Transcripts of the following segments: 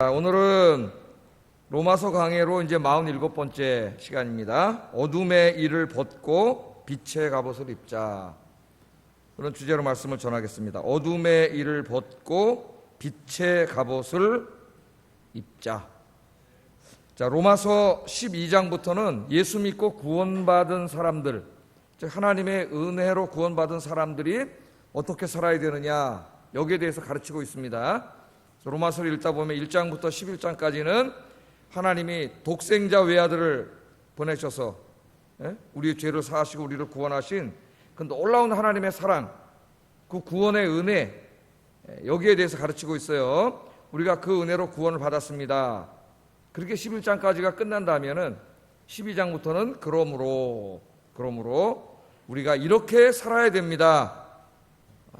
오늘은 로마서 강해로 이제 47번째 시간입니다. 어둠의 일을 벗고 빛의 갑옷을 입자. 그런 주제로 말씀을 전하겠습니다. 어둠의 일을 벗고 빛의 갑옷을 입자. 자, 로마서 12장부터는 예수 믿고 구원받은 사람들, 즉 하나님의 은혜로 구원받은 사람들이 어떻게 살아야 되느냐, 여기에 대해서 가르치고 있습니다. 로마서를 읽다 보면 1장부터 11장까지는 하나님이 독생자 외아들을 보내셔서 우리의 죄를 사하시고 우리를 구원하신 그 놀라운 하나님의 사랑, 그 구원의 은혜, 여기에 대해서 가르치고 있어요. 우리가 그 은혜로 구원을 받았습니다. 그렇게 11장까지가 끝난다면은 12장부터는 그러므로 우리가 이렇게 살아야 됩니다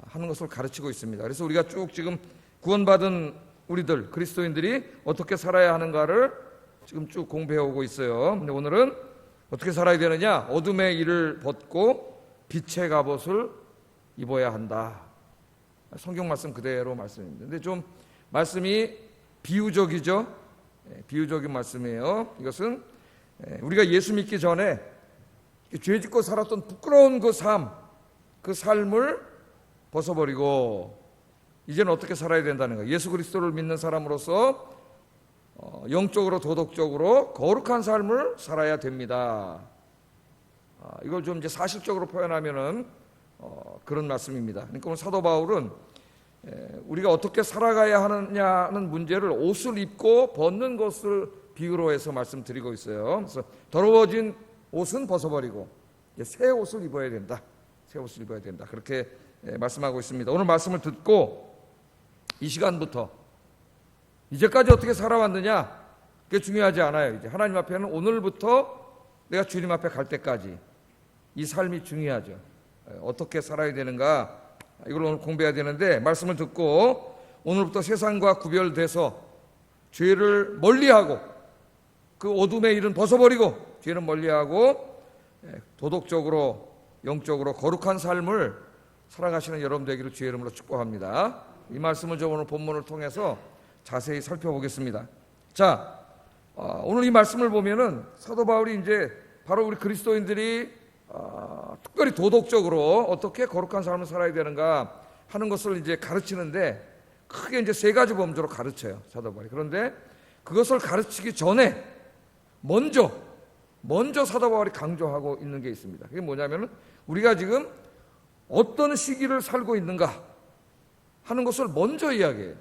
하는 것을 가르치고 있습니다. 그래서 우리가 쭉 지금 구원받은 우리들 그리스도인들이 어떻게 살아야 하는가를 지금 쭉 공부해 오고 있어요. 근데 오늘은 어떻게 살아야 되느냐? 어둠의 일을 벗고 빛의 갑옷을 입어야 한다. 성경 말씀 그대로 말씀입니다. 근데 좀 말씀이 비유적이죠. 비유적인 말씀이에요. 이것은 우리가 예수 믿기 전에 죄 짓고 살았던 부끄러운 그 삶을 벗어버리고 이제는 어떻게 살아야 된다는 거예요. 예수 그리스도를 믿는 사람으로서 영적으로 도덕적으로 거룩한 삶을 살아야 됩니다. 이걸 좀 이제 사실적으로 표현하면은 그런 말씀입니다. 그러니까 오늘 사도 바울은 우리가 어떻게 살아가야 하느냐는 문제를 옷을 입고 벗는 것을 비유로 해서 말씀드리고 있어요. 그래서 더러워진 옷은 벗어버리고 새 옷을 입어야 된다. 새 옷을 입어야 된다. 그렇게 말씀하고 있습니다. 오늘 말씀을 듣고 이 시간부터 이제까지 어떻게 살아왔느냐, 그게 중요하지 않아요. 이제 하나님 앞에는 오늘부터 내가 주님 앞에 갈 때까지 이 삶이 중요하죠. 어떻게 살아야 되는가, 이걸 오늘 공부해야 되는데, 말씀을 듣고 오늘부터 세상과 구별돼서 죄를 멀리하고 그 어둠의 일은 벗어버리고 죄는 멀리하고 도덕적으로 영적으로 거룩한 삶을 살아가시는 여러분 되기를 주의 이름으로 축복합니다. 이 말씀을 좀 오늘 본문을 통해서 자세히 살펴보겠습니다. 자, 오늘 이 말씀을 보면은 사도 바울이 이제 바로 우리 그리스도인들이 특별히 도덕적으로 어떻게 거룩한 삶을 살아야 되는가 하는 것을 이제 가르치는데, 크게 이제 세 가지 범주로 가르쳐요, 사도 바울이. 그런데 그것을 가르치기 전에 먼저 사도 바울이 강조하고 있는 게 있습니다. 그게 뭐냐면은 우리가 지금 어떤 시기를 살고 있는가 하는 것을 먼저 이야기해요.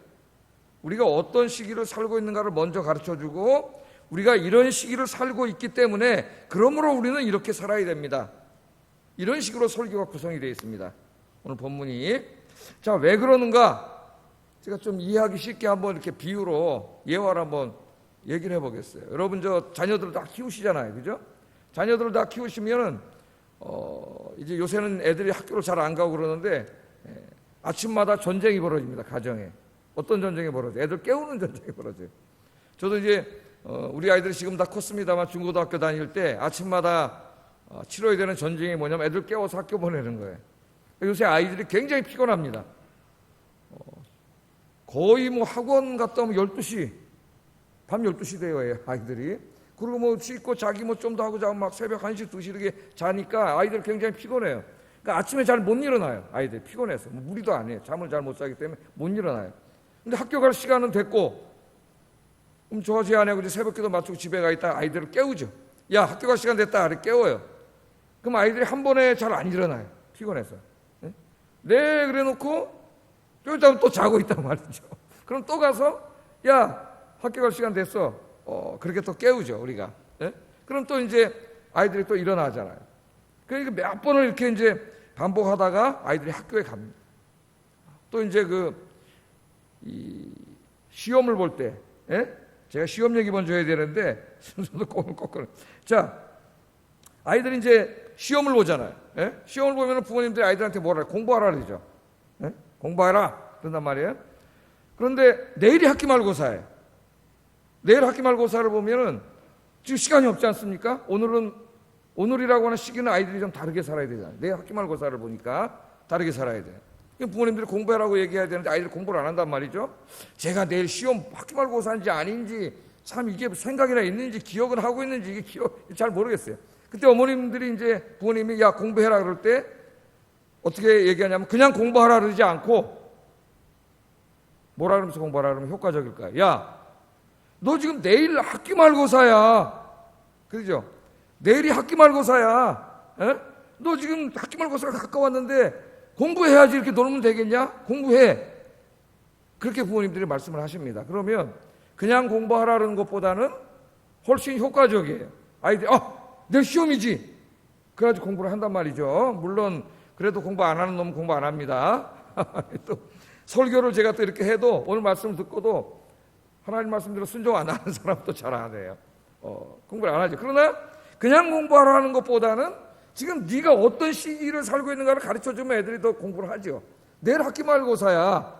우리가 어떤 시기를 살고 있는가를 먼저 가르쳐주고, 우리가 이런 시기를 살고 있기 때문에 그러므로 우리는 이렇게 살아야 됩니다. 이런 식으로 설교가 구성이 되어 있습니다. 오늘 본문이. 자, 왜 그러는가? 제가 좀 이해하기 쉽게 한번 이렇게 비유로 예화를 한번 얘기를 해보겠어요. 여러분 저 자녀들 다 키우시잖아요, 그죠? 자녀들을 다 키우시면은 이제 요새는 애들이 학교를 잘 안 가고 그러는데 아침마다 전쟁이 벌어집니다. 가정에 어떤 전쟁이 벌어져요? 애들 깨우는 전쟁이 벌어져요. 저도 이제 우리 아이들이 지금 다 컸습니다만 중고등학교 다닐 때 아침마다 치러야 되는 전쟁이 뭐냐면 애들 깨워서 학교 보내는 거예요. 요새 아이들이 굉장히 피곤합니다. 거의 뭐 학원 갔다 오면 12시, 밤 12시 돼요, 아이들이. 그리고 뭐 씻고 자기 뭐 좀 더 하고 자면 막 새벽 1시, 2시 이렇게 자니까 아이들 굉장히 피곤해요. 그러니까 아침에 잘 못 일어나요. 아이들 피곤해서. 뭐 무리도 안 해요. 잠을 잘 못 자기 때문에 못 일어나요. 근데 학교 갈 시간은 됐고, 그럼 저 제 아내하고 이제 새벽기도 마치고 집에 가 있다 아이들을 깨우죠. 야, 학교 갈 시간 됐다. 이렇게 깨워요. 그럼 아이들이 한 번에 잘 안 일어나요. 피곤해서. 네, 그래 놓고 좀 있다가 또 자고 있단 말이죠. 그럼 또 가서 야, 학교 갈 시간 됐어. 그렇게 또 깨우죠, 우리가. 그럼 또 이제 아이들이 또 일어나잖아요. 그러니까 몇 번을 이렇게 이제 반복하다가 아이들이 학교에 갑니다. 또 이제 이 시험을 볼 때, 제가 시험 얘기 먼저 해야 되는데 순서도 꼬끌꼬끌. 자, 아이들이 이제 시험을 보잖아요. 시험을 보면 부모님들이 아이들한테 뭐라 해요? 공부하라 그러죠. 공부해라 그런단 말이에요. 그런데 내일이 학기말고사예요. 내일 학기말고사를 보면은 지금 시간이 없지 않습니까? 오늘이라고 하는 시기는 아이들이 좀 다르게 살아야 되잖아요. 내일 학기말고사를 보니까 다르게 살아야 돼요. 부모님들이 공부하라고 얘기해야 되는데 아이들이 공부를 안 한단 말이죠. 제가 내일 시험 학기말고사인지 아닌지 참 이게 생각이나 있는지 기억은 하고 있는지 이게 잘 모르겠어요. 그때 어머님들이 이제 부모님이 야 공부해라 그럴 때 어떻게 얘기하냐면 그냥 공부하라 그러지 않고 뭐라 그러면서 공부하라 그러면 효과적일까요? 야 너 지금 내일 학기말고사야. 그렇죠? 내일이 학기말고사야. 에? 너 지금 학기말고사가 가까웠는데 공부해야지 이렇게 놀면 되겠냐? 공부해. 그렇게 부모님들이 말씀을 하십니다. 그러면 그냥 공부하라는 것보다는 훨씬 효과적이에요. 아이들이 내일 시험이지. 그래가지고 공부를 한단 말이죠. 물론 그래도 공부 안 하는 놈은 공부 안 합니다. 또 설교를 제가 또 이렇게 해도 오늘 말씀을 듣고도 하나님 말씀대로 순종 안 하는 사람도 잘 안 해요. 공부를 안 하죠. 그러나 그냥 공부하라는 것보다는 지금 네가 어떤 시기를 살고 있는가를 가르쳐주면 애들이 더 공부를 하죠. 내일 학기말고사야.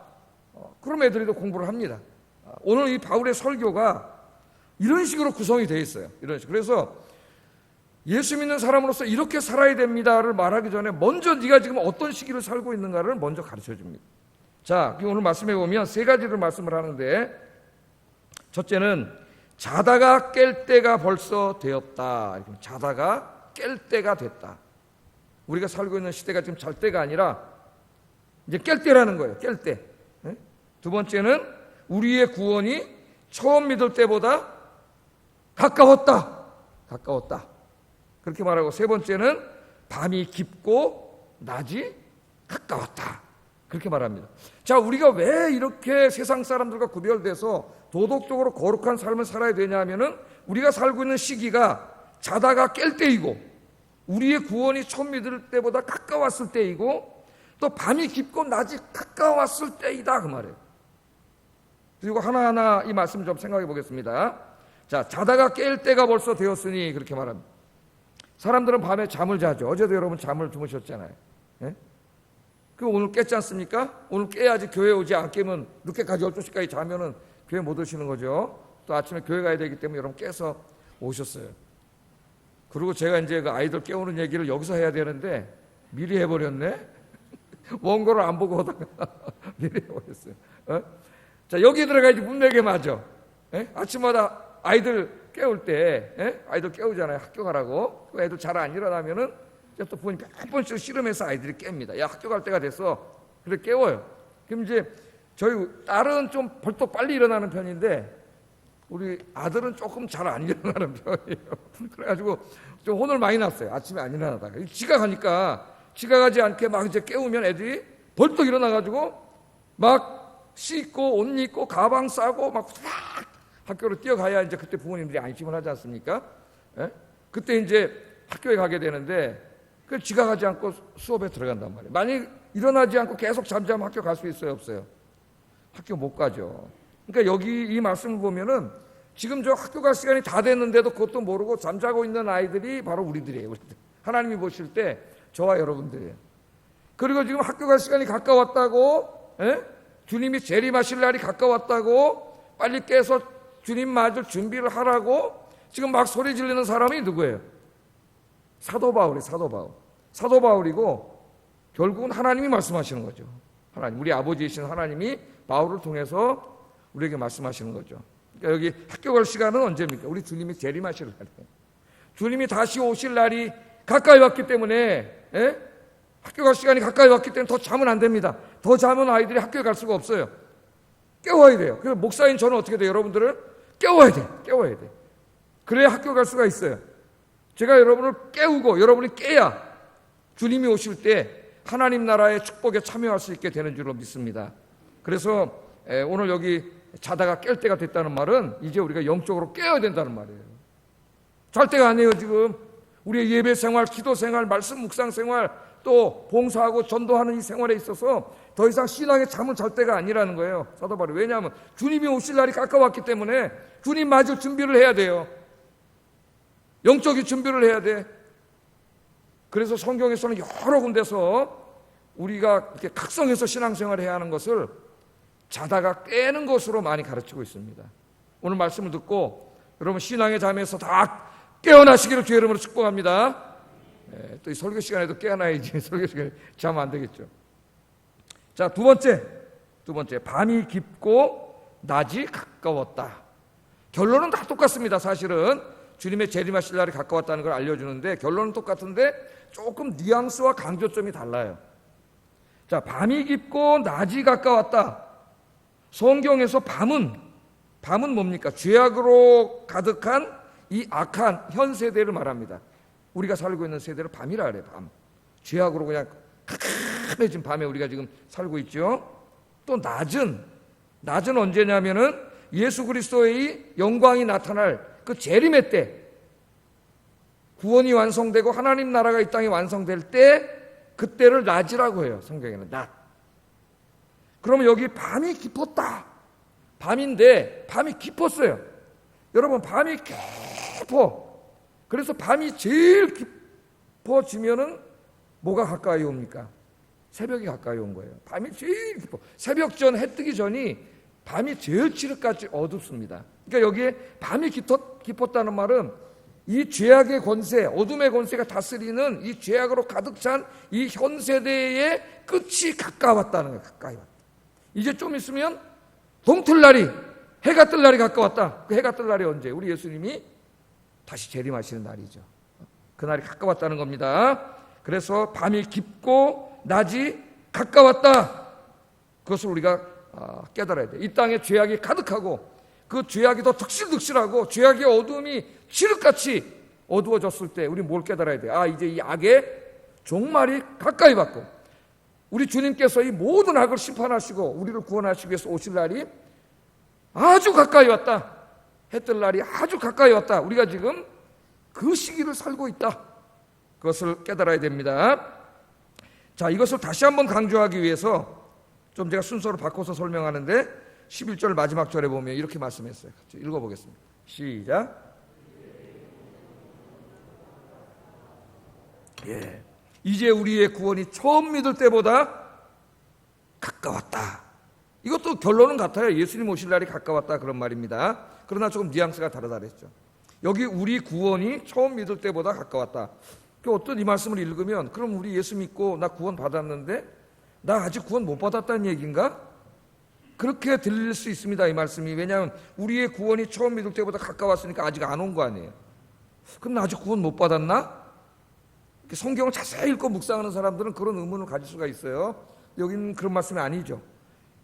그럼 애들이 더 공부를 합니다. 오늘 이 바울의 설교가 이런 식으로 구성이 되어 있어요. 이런 식으로. 그래서 예수 믿는 사람으로서 이렇게 살아야 됩니다를 말하기 전에 먼저 네가 지금 어떤 시기를 살고 있는가를 먼저 가르쳐줍니다. 자, 오늘 말씀해 보면 세 가지를 말씀을 하는데 첫째는 자다가 깰 때가 벌써 되었다. 자다가 깰 때가 됐다. 우리가 살고 있는 시대가 지금 잘 때가 아니라 이제 깰 때라는 거예요. 깰 때. 두 번째는 우리의 구원이 처음 믿을 때보다 가까웠다. 가까웠다. 그렇게 말하고 세 번째는 밤이 깊고 낮이 가까웠다. 그렇게 말합니다. 자, 우리가 왜 이렇게 세상 사람들과 구별돼서 도덕적으로 거룩한 삶을 살아야 되냐 하면은 우리가 살고 있는 시기가 자다가 깰 때이고 우리의 구원이 처음 믿을 때보다 가까웠을 때이고 또 밤이 깊고 낮이 가까웠을 때이다 그 말이에요. 그리고 하나하나 이 말씀 좀 생각해 보겠습니다. 자, 자다가 깰 때가 벌써 되었으니 그렇게 말합니다. 사람들은 밤에 잠을 자죠. 어제도 여러분 잠을 주무셨잖아요. 예? 그럼 오늘 깼지 않습니까? 오늘 깨야지 교회 오지. 안 깨면 늦게까지 12시까지 자면은 교회 못 오시는 거죠. 또 아침에 교회 가야 되기 때문에 여러분 깨서 오셨어요. 그리고 제가 이제 그 아이들 깨우는 얘기를 여기서 해야 되는데 미리 해버렸네. 원고를 안 보고 오다가 미리 해버렸어요. 자, 여기 들어가야지 문맥에 맞아. 아침마다 아이들 깨울 때, 아이들 깨우잖아요. 학교 가라고. 애들 잘 안 일어나면은 또 부모님 몇 번씩 씨름해서 아이들이 깹니다. 야, 학교 갈 때가 됐어. 그래 깨워요. 그럼 이제 저희 딸은 좀 벌떡 빨리 일어나는 편인데 우리 아들은 조금 잘 안 일어나는 편이에요. 그래가지고 좀 혼을 많이 났어요. 아침에 안 일어나다가 지각하니까 지각하지 않게 막 이제 깨우면 애들이 벌떡 일어나가지고 막 씻고 옷 입고 가방 싸고 막 후딱 학교로 뛰어가야 이제 그때 부모님들이 안심을 하지 않습니까? 그때 이제 학교에 가게 되는데 그 지각하지 않고 수업에 들어간단 말이에요. 만약 일어나지 않고 계속 잠자면 학교 갈 수 있어요, 없어요? 학교 못 가죠. 그러니까 여기 이 말씀을 보면은 지금 저 학교 갈 시간이 다 됐는데도 그것도 모르고 잠자고 있는 아이들이 바로 우리들이에요. 우리들. 하나님이 보실 때 저와 여러분들이에요. 그리고 지금 학교 갈 시간이 가까웠다고, 주님이 재림하실 날이 가까웠다고 빨리 깨서 주님 맞을 준비를 하라고 지금 막 소리 지르는 사람이 누구예요? 사도 바울이 사도 바울. 사도 바울이고 결국은 하나님이 말씀하시는 거죠. 하나님, 우리 아버지이신 하나님이 바울을 통해서 우리에게 말씀하시는 거죠. 그러니까 여기 학교 갈 시간은 언제입니까? 우리 주님이 재림하실 날이에요. 주님이 다시 오실 날이 가까이 왔기 때문에 학교 갈 시간이 가까이 왔기 때문에 더 자면 안 됩니다. 더 자면 아이들이 학교에 갈 수가 없어요. 깨워야 돼요. 그래서 목사인 저는 어떻게 돼요? 여러분들을 깨워야 돼요. 깨워야 돼요. 그래야 학교 갈 수가 있어요. 제가 여러분을 깨우고 여러분이 깨야 주님이 오실 때 하나님 나라의 축복에 참여할 수 있게 되는 줄로 믿습니다. 그래서 오늘 여기 자다가 깰 때가 됐다는 말은 이제 우리가 영적으로 깨어야 된다는 말이에요. 잘 때가 아니에요. 지금 우리의 예배 생활, 기도 생활, 말씀 묵상 생활, 또 봉사하고 전도하는 이 생활에 있어서 더 이상 신앙의 잠을 잘 때가 아니라는 거예요. 사도 바울이. 왜냐하면 주님이 오실 날이 가까웠기 때문에 주님 맞을 준비를 해야 돼요. 영적인 준비를 해야 돼. 그래서 성경에서는 여러 군데서 우리가 이렇게 각성해서 신앙생활을 해야 하는 것을 자다가 깨는 것으로 많이 가르치고 있습니다. 오늘 말씀을 듣고 여러분 신앙의 잠에서 다 깨어나시기를 주의 이름으로 축복합니다. 또 이 설교 시간에도 깨어나야지. 설교 시간에 자면 안 되겠죠. 자, 두 번째, 밤이 깊고 낮이 가까웠다. 결론은 다 똑같습니다. 사실은 주님의 재림하실 날이 가까웠다는 걸 알려주는데 결론은 똑같은데 조금 뉘앙스와 강조점이 달라요. 자, 밤이 깊고 낮이 가까웠다. 성경에서 밤은 뭡니까? 죄악으로 가득한 이 악한 현 세대를 말합니다. 우리가 살고 있는 세대를 밤이라 그래요. 밤. 죄악으로 그냥 캄캄해진 밤에 우리가 지금 살고 있죠. 또 낮은 언제냐면은 예수 그리스도의 영광이 나타날 그 재림의 때, 구원이 완성되고 하나님 나라가 이 땅에 완성될 때, 그때를 낮이라고 해요. 성경에는 낮. 그러면 여기 밤이 깊었다. 밤인데 밤이 깊었어요. 여러분, 밤이 깊어. 그래서 밤이 제일 깊어지면은 뭐가 가까이 옵니까? 새벽이 가까이 온 거예요. 밤이 제일 깊어. 새벽 전, 해 뜨기 전이 밤이 제일 칠흑같이 어둡습니다. 그러니까 여기에 밤이 깊었다는 말은 이 죄악의 권세, 어둠의 권세가 다스리는 이 죄악으로 가득 찬 이 현 세대의 끝이 가까웠다는 거예요. 가까이 왔다. 이제 좀 있으면 동틀 날이, 해가 뜰 날이 가까웠다. 그 해가 뜰 날이 언제? 우리 예수님이 다시 재림하시는 날이죠. 그 날이 가까웠다는 겁니다. 그래서 밤이 깊고 낮이 가까웠다. 그것을 우리가 깨달아야 돼요. 이 땅에 죄악이 가득하고 그 죄악이 더 득실득실하고 죄악의 어둠이 칠흑같이 어두워졌을 때 우리 뭘 깨달아야 돼요? 이제 이 악의 종말이 가까이 왔고 우리 주님께서 이 모든 악을 심판하시고 우리를 구원하시기 위해서 오실 날이 아주 가까이 왔다. 해 뜰 날이 아주 가까이 왔다. 우리가 지금 그 시기를 살고 있다. 그것을 깨달아야 됩니다. 자, 이것을 다시 한번 강조하기 위해서 좀 제가 순서를 바꿔서 설명하는데 11절 마지막 절에 보면 이렇게 말씀했어요. 같이 읽어보겠습니다. 시작. 예, 이제 우리의 구원이 처음 믿을 때보다 가까웠다. 이것도 결론은 같아요. 예수님 오실 날이 가까웠다 그런 말입니다. 그러나 조금 뉘앙스가 다르다 그랬죠. 여기 우리 구원이 처음 믿을 때보다 가까웠다. 어떤 이 말씀을 읽으면 그럼 우리 예수 믿고 나 구원 받았는데 나 아직 구원 못 받았다는 얘기인가? 그렇게 들릴 수 있습니다. 이 말씀이. 왜냐하면 우리의 구원이 처음 믿을 때보다 가까웠으니까 아직 안 온 거 아니에요. 그럼 나 아직 구원 못 받았나? 성경을 자세히 읽고 묵상하는 사람들은 그런 의문을 가질 수가 있어요. 여기는 그런 말씀이 아니죠.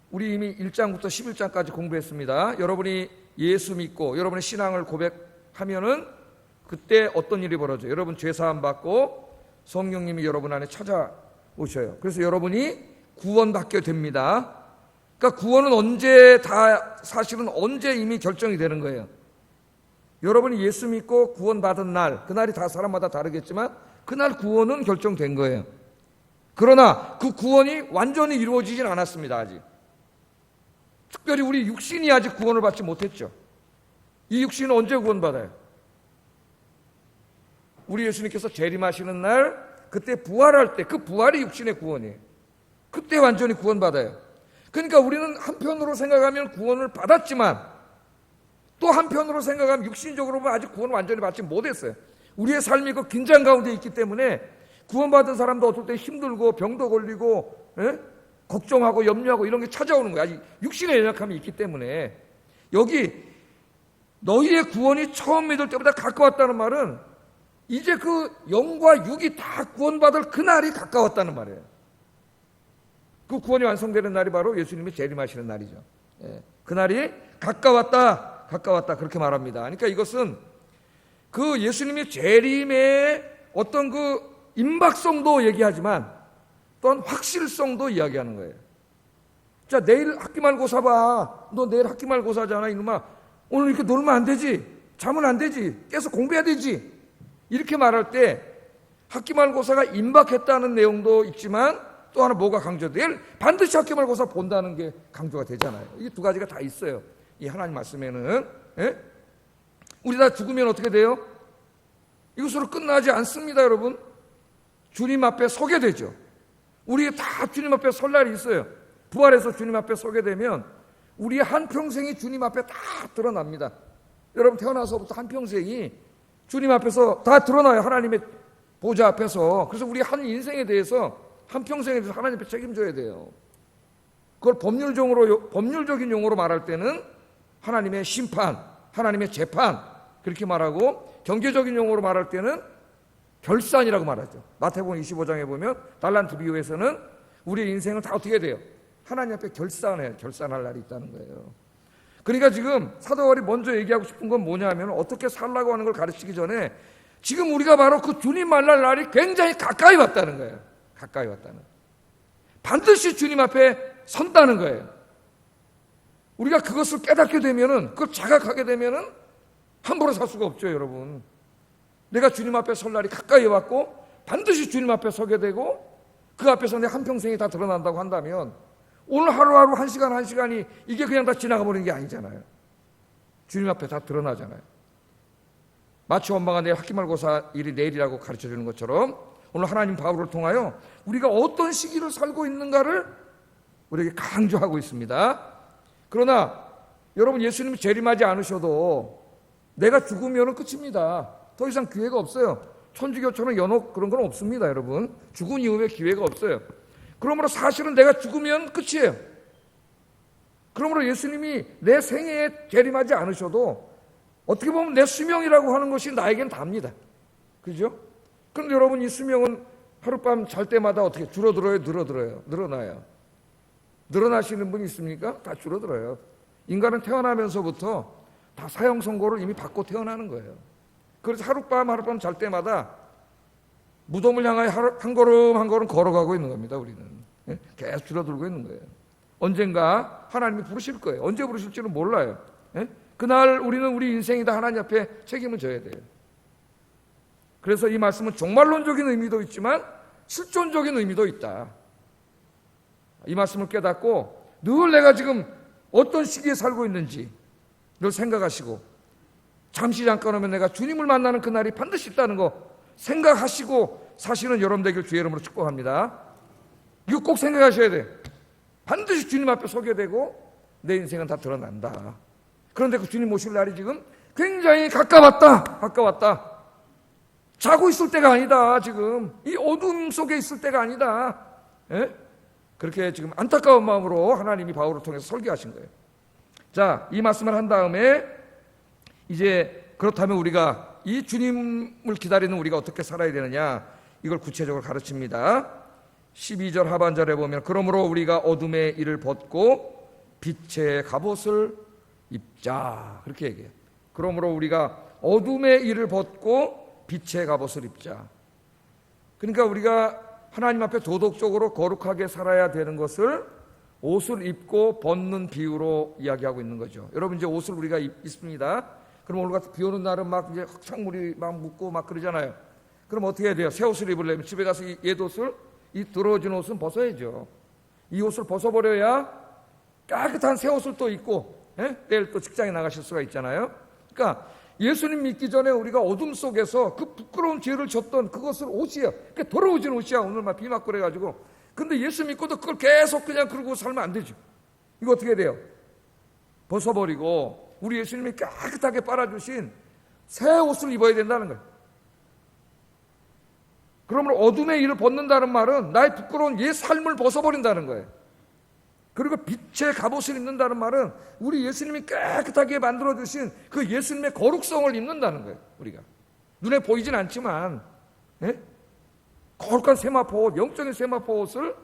우리 이미 1장부터 11장까지 공부했습니다. 여러분이 예수 믿고 여러분의 신앙을 고백하면은 그때 어떤 일이 벌어져요? 여러분 죄사함 받고 성령님이 여러분 안에 찾아오셔요. 그래서 여러분이 구원받게 됩니다. 그러니까 구원은 언제 사실은 언제 이미 결정이 되는 거예요. 여러분이 예수 믿고 구원받은 날, 그날이 다 사람마다 다르겠지만 그날 구원은 결정된 거예요. 그러나 그 구원이 완전히 이루어지진 않았습니다. 아직. 특별히 우리 육신이 아직 구원을 받지 못했죠. 이 육신은 언제 구원받아요? 우리 예수님께서 재림하시는 날, 그때 부활할 때, 그 부활이 육신의 구원이에요. 그때 완전히 구원받아요. 그러니까 우리는 한편으로 생각하면 구원을 받았지만 또 한편으로 생각하면 육신적으로 보면 아직 구원을 완전히 받지 못했어요. 우리의 삶이 그 긴장 가운데 있기 때문에 구원받은 사람도 어떨 때 힘들고 병도 걸리고 걱정하고 염려하고 이런 게 찾아오는 거예요. 아직 육신의 연약함이 있기 때문에. 여기 너희의 구원이 처음 믿을 때보다 가까웠다는 말은 이제 그 영과 육이 다 구원받을 그날이 가까웠다는 말이에요. 그 구원이 완성되는 날이 바로 예수님이 재림하시는 날이죠. 그날이 가까웠다 그렇게 말합니다. 그러니까 이것은 그 예수님이 재림의 어떤 그 임박성도 얘기하지만 또한 확실성도 이야기하는 거예요. 자, 내일 학기말고사 봐. 너 내일 학기말고사잖아 이놈아. 오늘 이렇게 놀면 안 되지. 자면 안 되지. 깨서 공부해야 되지. 이렇게 말할 때 학기말고사가 임박했다는 내용도 있지만 또 하나 뭐가 강조돼요? 반드시 학기말고사 본다는 게 강조가 되잖아요. 이게 두 가지가 다 있어요. 이 하나님 말씀에는. 우리 다 죽으면 어떻게 돼요? 이것으로 끝나지 않습니다, 여러분. 주님 앞에 서게 되죠. 우리 다 주님 앞에 설 날이 있어요. 부활해서 주님 앞에 서게 되면 우리의 한평생이 주님 앞에 다 드러납니다. 여러분 태어나서부터 한평생이 주님 앞에서 다 드러나요. 하나님의 보좌 앞에서. 그래서 우리 한 인생에 대해서 한평생에 대해서 하나님 앞에 책임져야 돼요. 그걸 법률적인 용어로 말할 때는 하나님의 심판, 하나님의 재판 그렇게 말하고, 경제적인 용어로 말할 때는 결산이라고 말하죠. 마태복음 25장에 보면 달란트 비유에서는 우리의 인생을 다 어떻게 돼요? 하나님 앞에 결산할 날이 있다는 거예요. 그러니까 지금 사도 바울이 먼저 얘기하고 싶은 건 뭐냐 하면, 어떻게 살라고 하는 걸 가르치기 전에 지금 우리가 바로 그 주님 만날 날이 굉장히 가까이 왔다는 거예요. 가까이 왔다는. 반드시 주님 앞에 선다는 거예요. 우리가 그것을 깨닫게 되면은, 그걸 자각하게 되면은 함부로 살 수가 없죠, 여러분. 내가 주님 앞에 설 날이 가까이 왔고 반드시 주님 앞에 서게 되고 그 앞에서 내 한평생이 다 드러난다고 한다면, 오늘 하루하루 한 시간이 이게 그냥 다 지나가 버리는 게 아니잖아요. 주님 앞에 다 드러나잖아요. 마치 엄마가 내 학기말고사 일이 내일이라고 가르쳐 주는 것처럼 오늘 하나님 바울을 통하여 우리가 어떤 시기를 살고 있는가를 우리에게 강조하고 있습니다. 그러나 여러분, 예수님이 재림하지 않으셔도 내가 죽으면 끝입니다. 더 이상 기회가 없어요. 천주교처럼 연옥 그런 건 없습니다, 여러분. 죽은 이후에 기회가 없어요. 그러므로 사실은 내가 죽으면 끝이에요. 그러므로 예수님이 내 생애에 재림하지 않으셔도 어떻게 보면 내 수명이라고 하는 것이 나에겐 답니다. 그죠? 그런데 여러분, 이 수명은 하룻밤 잘 때마다 어떻게 줄어들어요? 늘어나요? 늘어나시는 분이 있습니까? 다 줄어들어요. 인간은 태어나면서부터 다 사형 선고를 이미 받고 태어나는 거예요. 그래서 하룻밤 잘 때마다 무덤을 향하여 한 걸음 한 걸음 걸어가고 있는 겁니다. 우리는 계속 줄어들고 있는 거예요. 언젠가 하나님이 부르실 거예요. 언제 부르실지는 몰라요. 그날 우리는 우리 인생이 다 하나님 앞에 책임을 져야 돼요. 그래서 이 말씀은 종말론적인 의미도 있지만 실존적인 의미도 있다. 이 말씀을 깨닫고 늘 내가 지금 어떤 시기에 살고 있는지 늘 생각하시고, 잠시 잠깐이면 내가 주님을 만나는 그날이 반드시 있다는 거 생각하시고 사시는 여러분 되길 주의 이름으로 축복합니다. 이거 꼭 생각하셔야 돼요. 반드시 주님 앞에 서게 되고 내 인생은 다 드러난다. 그런데 그 주님 오실 날이 지금 굉장히 가까웠다. 자고 있을 때가 아니다. 지금 이 어둠 속에 있을 때가 아니다. 그렇게 지금 안타까운 마음으로 하나님이 바울을 통해서 설교하신 거예요. 자, 이 말씀을 한 다음에 이제 그렇다면 우리가 이 주님을 기다리는 우리가 어떻게 살아야 되느냐, 이걸 구체적으로 가르칩니다. 12절 하반절에 보면, 그러므로 우리가 어둠의 일을 벗고 빛의 갑옷을 입자, 그렇게 얘기해요. 그러므로 우리가 어둠의 일을 벗고 빛의 갑옷을 입자. 그러니까 우리가 하나님 앞에 도덕적으로 거룩하게 살아야 되는 것을 옷을 입고 벗는 비유로 이야기하고 있는 거죠. 여러분, 이제 옷을 우리가 입습니다. 그럼 오늘 같은 비 오는 날은 막 이제 흙탕물이 막 묻고 막 그러잖아요. 그럼 어떻게 해야 돼요? 새 옷을 입으려면 집에 가서 옛 옷을, 이 더러워진 옷은 벗어야죠. 이 옷을 벗어버려야 깨끗한 새 옷을 또 입고 내일 또 직장에 나가실 수가 있잖아요. 그러니까 예수님 믿기 전에 우리가 어둠 속에서 그 부끄러운 죄를 졌던 그것을 옷이에요. 그러니까 더러워진 옷이야. 오늘 막 비 맞고 그래가지고. 근데 예수 믿고도 그걸 계속 그냥 그러고 살면 안 되죠. 이거 어떻게 해야 돼요? 벗어버리고 우리 예수님이 깨끗하게 빨아주신 새 옷을 입어야 된다는 거예요. 그러므로 어둠의 일을 벗는다는 말은 나의 부끄러운 옛 삶을 벗어버린다는 거예요. 그리고 빛의 갑옷을 입는다는 말은 우리 예수님이 깨끗하게 만들어주신 그 예수님의 거룩성을 입는다는 거예요. 우리가 눈에 보이진 않지만 거룩한 세마포 옷, 영적인 세마포 옷을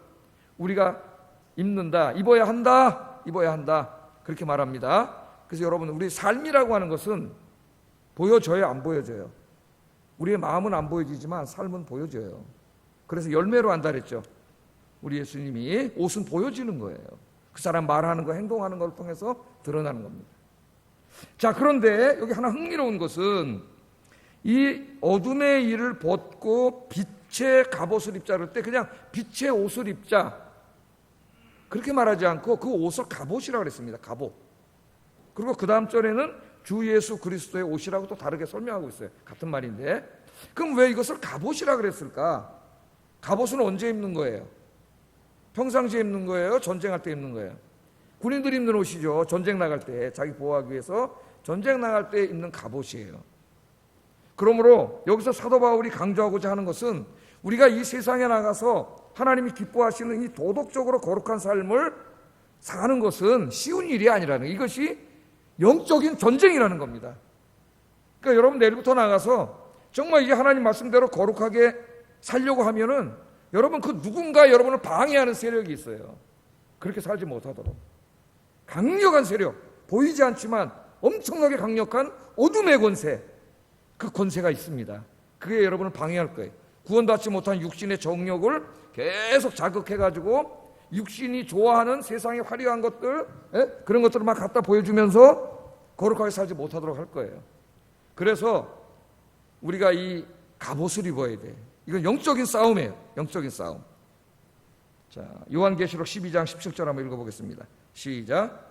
우리가 입는다, 입어야 한다 그렇게 말합니다. 그래서 여러분, 우리 삶이라고 하는 것은 보여져요, 안 보여져요? 우리의 마음은 안 보여지지만 삶은 보여져요. 그래서 열매로 한다 그랬죠. 우리 예수님이 옷은 보여지는 거예요. 그 사람 말하는 거, 행동하는 걸 통해서 드러나는 겁니다. 자, 그런데 여기 하나 흥미로운 것은 이 어둠의 일을 벗고 빛의 갑옷을 입자 그럴 때 그냥 빛의 옷을 입자 그렇게 말하지 않고 그 옷을 갑옷이라고 그랬습니다. 갑옷. 그리고 그 다음 절에는 주 예수 그리스도의 옷이라고 또 다르게 설명하고 있어요. 같은 말인데, 그럼 왜 이것을 갑옷이라고 그랬을까? 갑옷은 언제 입는 거예요? 평상시에 입는 거예요? 전쟁할 때 입는 거예요? 군인들이 입는 옷이죠. 전쟁 나갈 때, 자기 보호하기 위해서 전쟁 나갈 때 입는 갑옷이에요. 그러므로 여기서 사도 바울이 강조하고자 하는 것은 우리가 이 세상에 나가서 하나님이 기뻐하시는 이 도덕적으로 거룩한 삶을 사는 것은 쉬운 일이 아니라는 거. 이것이 영적인 전쟁이라는 겁니다. 그러니까 여러분 내일부터 나가서 정말 이 하나님 말씀대로 거룩하게 살려고 하면은 여러분 그 누군가 여러분을 방해하는 세력이 있어요. 그렇게 살지 못하도록. 강력한 세력, 보이지 않지만 엄청나게 강력한 어둠의 권세, 그 권세가 있습니다. 그게 여러분을 방해할 거예요. 구원받지 못한 육신의 정욕을 계속 자극해가지고 육신이 좋아하는 세상의 화려한 것들, 그런 것들을 막 갖다 보여주면서 거룩하게 살지 못하도록 할 거예요. 그래서 우리가 이 갑옷을 입어야 돼. 이건 영적인 싸움이에요. 영적인 싸움. 자, 요한계시록 12장 17절 한번 읽어보겠습니다. 시작.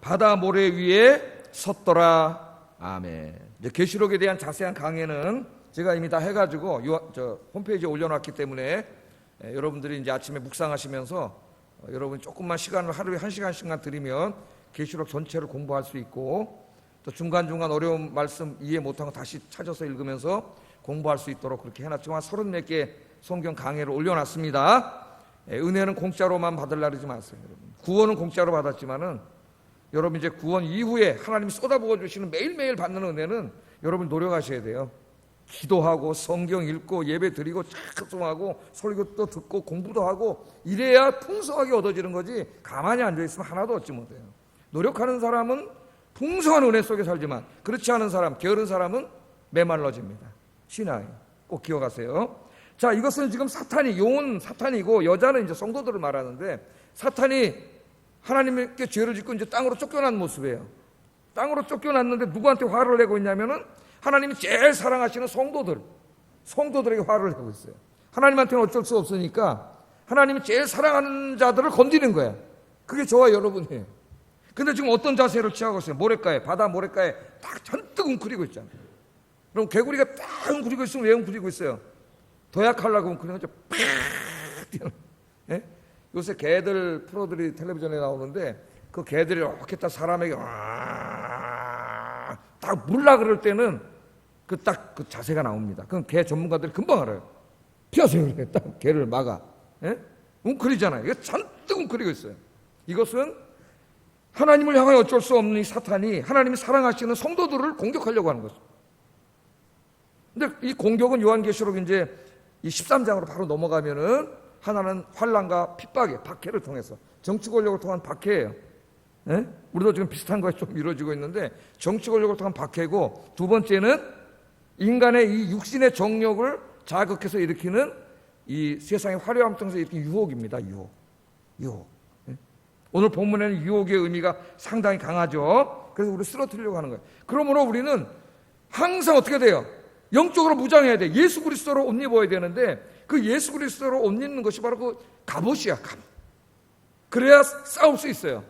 바다 모래 위에 섰더라. 아멘. 이제 계시록에 대한 자세한 강해는 제가 이미 다 해가지고 홈페이지에 올려놨기 때문에 여러분들이 이제 아침에 묵상하시면서 여러분 조금만 시간을 하루에 1시간씩만 드리면 계시록 전체를 공부할 수 있고 또 중간중간 어려운 말씀 이해 못한 거 다시 찾아서 읽으면서 공부할 수 있도록 그렇게 해놨지만 30몇 개 성경 강해를 올려놨습니다. 은혜는 공짜로만 받으려고 하지 마세요. 여러분. 구원은 공짜로 받았지만은 여러분 이제 구원 이후에 하나님이 쏟아부어 주시는 매일매일 받는 은혜는 여러분 노력하셔야 돼요. 기도하고 성경 읽고 예배 드리고 찬송하고 설교도 듣고 공부도 하고 이래야 풍성하게 얻어지는 거지 가만히 앉아있으면 하나도 얻지 못해요. 노력하는 사람은 풍성한 은혜 속에 살지만 그렇지 않은 사람, 게으른 사람은 메말라집니다. 신앙이 꼭 기억하세요. 자, 이것은 지금 사탄이, 용은 사탄이고 여자는 이제 성도들을 말하는데 성도들이 하나님께 죄를 짓고 이제 땅으로 쫓겨난 모습이에요. 땅으로 쫓겨났는데 누구한테 화를 내고 있냐면은 하나님이 제일 사랑하시는 성도들에게 화를 내고 있어요. 하나님한테는 어쩔 수 없으니까 하나님이 제일 사랑하는 자들을 건드리는 거야. 그게 저와 여러분이에요. 근데 지금 어떤 자세를 취하고 있어요? 모래가에, 바다 모래가에 딱 잔뜩 웅크리고 있잖아요. 그럼 개구리가 딱 웅크리고 있으면 왜 웅크리고 있어요? 도약하려고 웅크리는 거죠. 팍 뛰는. 예? 요새 개들 프로들이 텔레비전에 나오는데 그 개들이 이렇게 딱 사람에게 딱 물라 그럴 때는 그 자세가 나옵니다. 그럼 개 전문가들이 금방 알아요. 피하세요. 딱 개를 막아. 예? 웅크리잖아요. 이거 잔뜩 웅크리고 있어요. 이것은 하나님을 향하여 어쩔 수 없는 이 사탄이 하나님이 사랑하시는 성도들을 공격하려고 하는 것입니다. 근데 이 공격은 요한계시록 이제 이 13장으로 바로 넘어가면은 하나는 환난과 핍박의 박해를 통해서 정치 권력을 통한 박해예요. 예? 우리도 지금 비슷한 것이 좀 이루어지고 있는데 정치 권력을 통한 박해고 두 번째는 인간의 이 육신의 정욕을 자극해서 일으키는 이 세상의 화려함 통해서 일으키는 유혹입니다. 유혹. 예? 오늘 본문에는 유혹의 의미가 상당히 강하죠. 그래서 우리 쓰러뜨리려고 하는 거예요. 그러므로 우리는 항상 어떻게 돼요? 영적으로 무장해야 돼. 예수 그리스도로 옷 입어야 되는데 그 예수 그리스도로 옷 입는 것이 바로 그 갑옷이야. 갑옷. 그래야 싸울 수 있어요.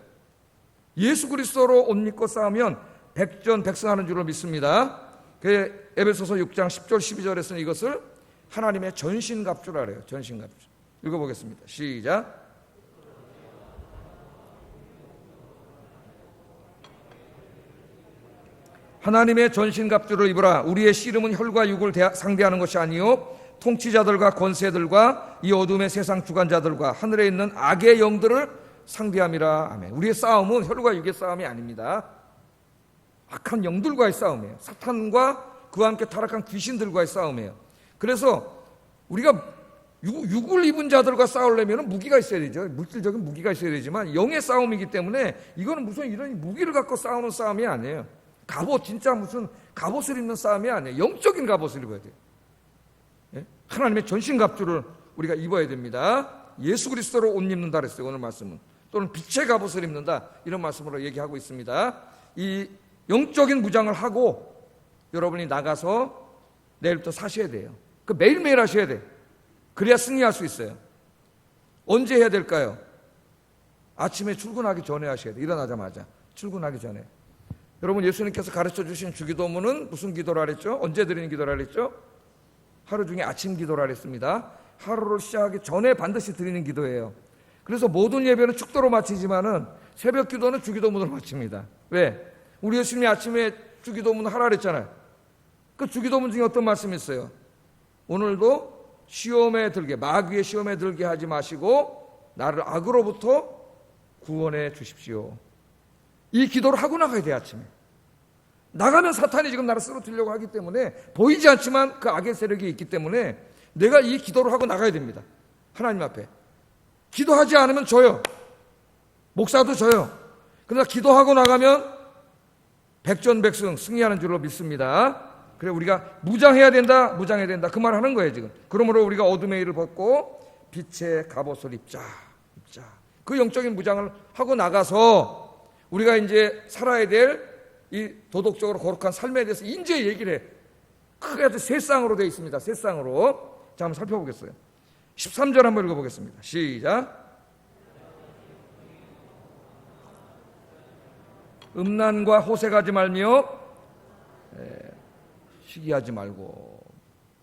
예수 그리스도로 옷 입고 싸우면 백전백승하는 줄로 믿습니다. 그 에베소서 6장 10절 12절에서는 이것을 하나님의 전신갑주라 그래요. 전신갑주. 읽어보겠습니다. 시작. 하나님의 전신갑주를 입으라. 우리의 씨름은 혈과 육을 상대하는 것이 아니요 통치자들과 권세들과 이 어둠의 세상 주관자들과 하늘에 있는 악의 영들을 상대함이라. 아멘. 우리의 싸움은 혈과 육의 싸움이 아닙니다. 악한 영들과의 싸움이에요. 사탄과 그와 함께 타락한 귀신들과의 싸움이에요. 그래서 우리가 육을 입은 자들과 싸우려면 무기가 있어야 되죠. 물질적인 무기가 있어야 되지만 영의 싸움이기 때문에 이거는 무슨 이런 무기를 갖고 싸우는 싸움이 아니에요. 갑옷, 진짜 무슨 갑옷을 입는 싸움이 아니에요. 영적인 갑옷을 입어야 돼요. 예? 하나님의 전신갑주를 우리가 입어야 됩니다. 예수 그리스도로 옷 입는다 그랬어요. 오늘 말씀은. 또는 빛의 갑옷을 입는다 이런 말씀으로 얘기하고 있습니다. 이 영적인 무장을 하고 여러분이 나가서 내일부터 사셔야 돼요. 그 매일매일 하셔야 돼요. 그래야 승리할 수 있어요. 언제 해야 될까요? 아침에 출근하기 전에 하셔야 돼요. 일어나자마자 출근하기 전에. 여러분 예수님께서 가르쳐 주신 주기도문은 무슨 기도라 그랬죠? 언제 드리는 기도라 그랬죠? 하루 중에 아침 기도라 그랬습니다. 하루를 시작하기 전에 반드시 드리는 기도예요. 그래서 모든 예배는 축도로 마치지만은 새벽 기도는 주기도문으로 마칩니다. 왜? 우리 예수님이 아침에 주기도문 하라 그랬잖아요. 그 주기도문 중에 어떤 말씀이 있어요? 오늘도 시험에 들게, 마귀의 시험에 들게 하지 마시고 나를 악으로부터 구원해 주십시오. 이 기도를 하고 나가야 돼. 아침에 나가면 사탄이 지금 나를 쓰러뜨리려고 하기 때문에, 보이지 않지만 그 악의 세력이 있기 때문에 내가 이 기도를 하고 나가야 됩니다. 하나님 앞에 기도하지 않으면 져요. 목사도 져요. 그러나 기도하고 나가면 백전백승 승리하는 줄로 믿습니다. 그래 우리가 무장해야 된다, 무장해야 된다, 그 말 하는 거예요 지금. 그러므로 우리가 어둠의 일을 벗고 빛의 갑옷을 입자. 그 영적인 무장을 하고 나가서 우리가 이제 살아야 될 이 도덕적으로 거룩한 삶에 대해서 이제 얘기를 해. 크게 세 쌍으로 되어 있습니다. 세 쌍으로. 자, 한번 살펴보겠어요. 13절 한번 읽어보겠습니다. 시작. 음란과 호색하지 말며 시기하지 말고,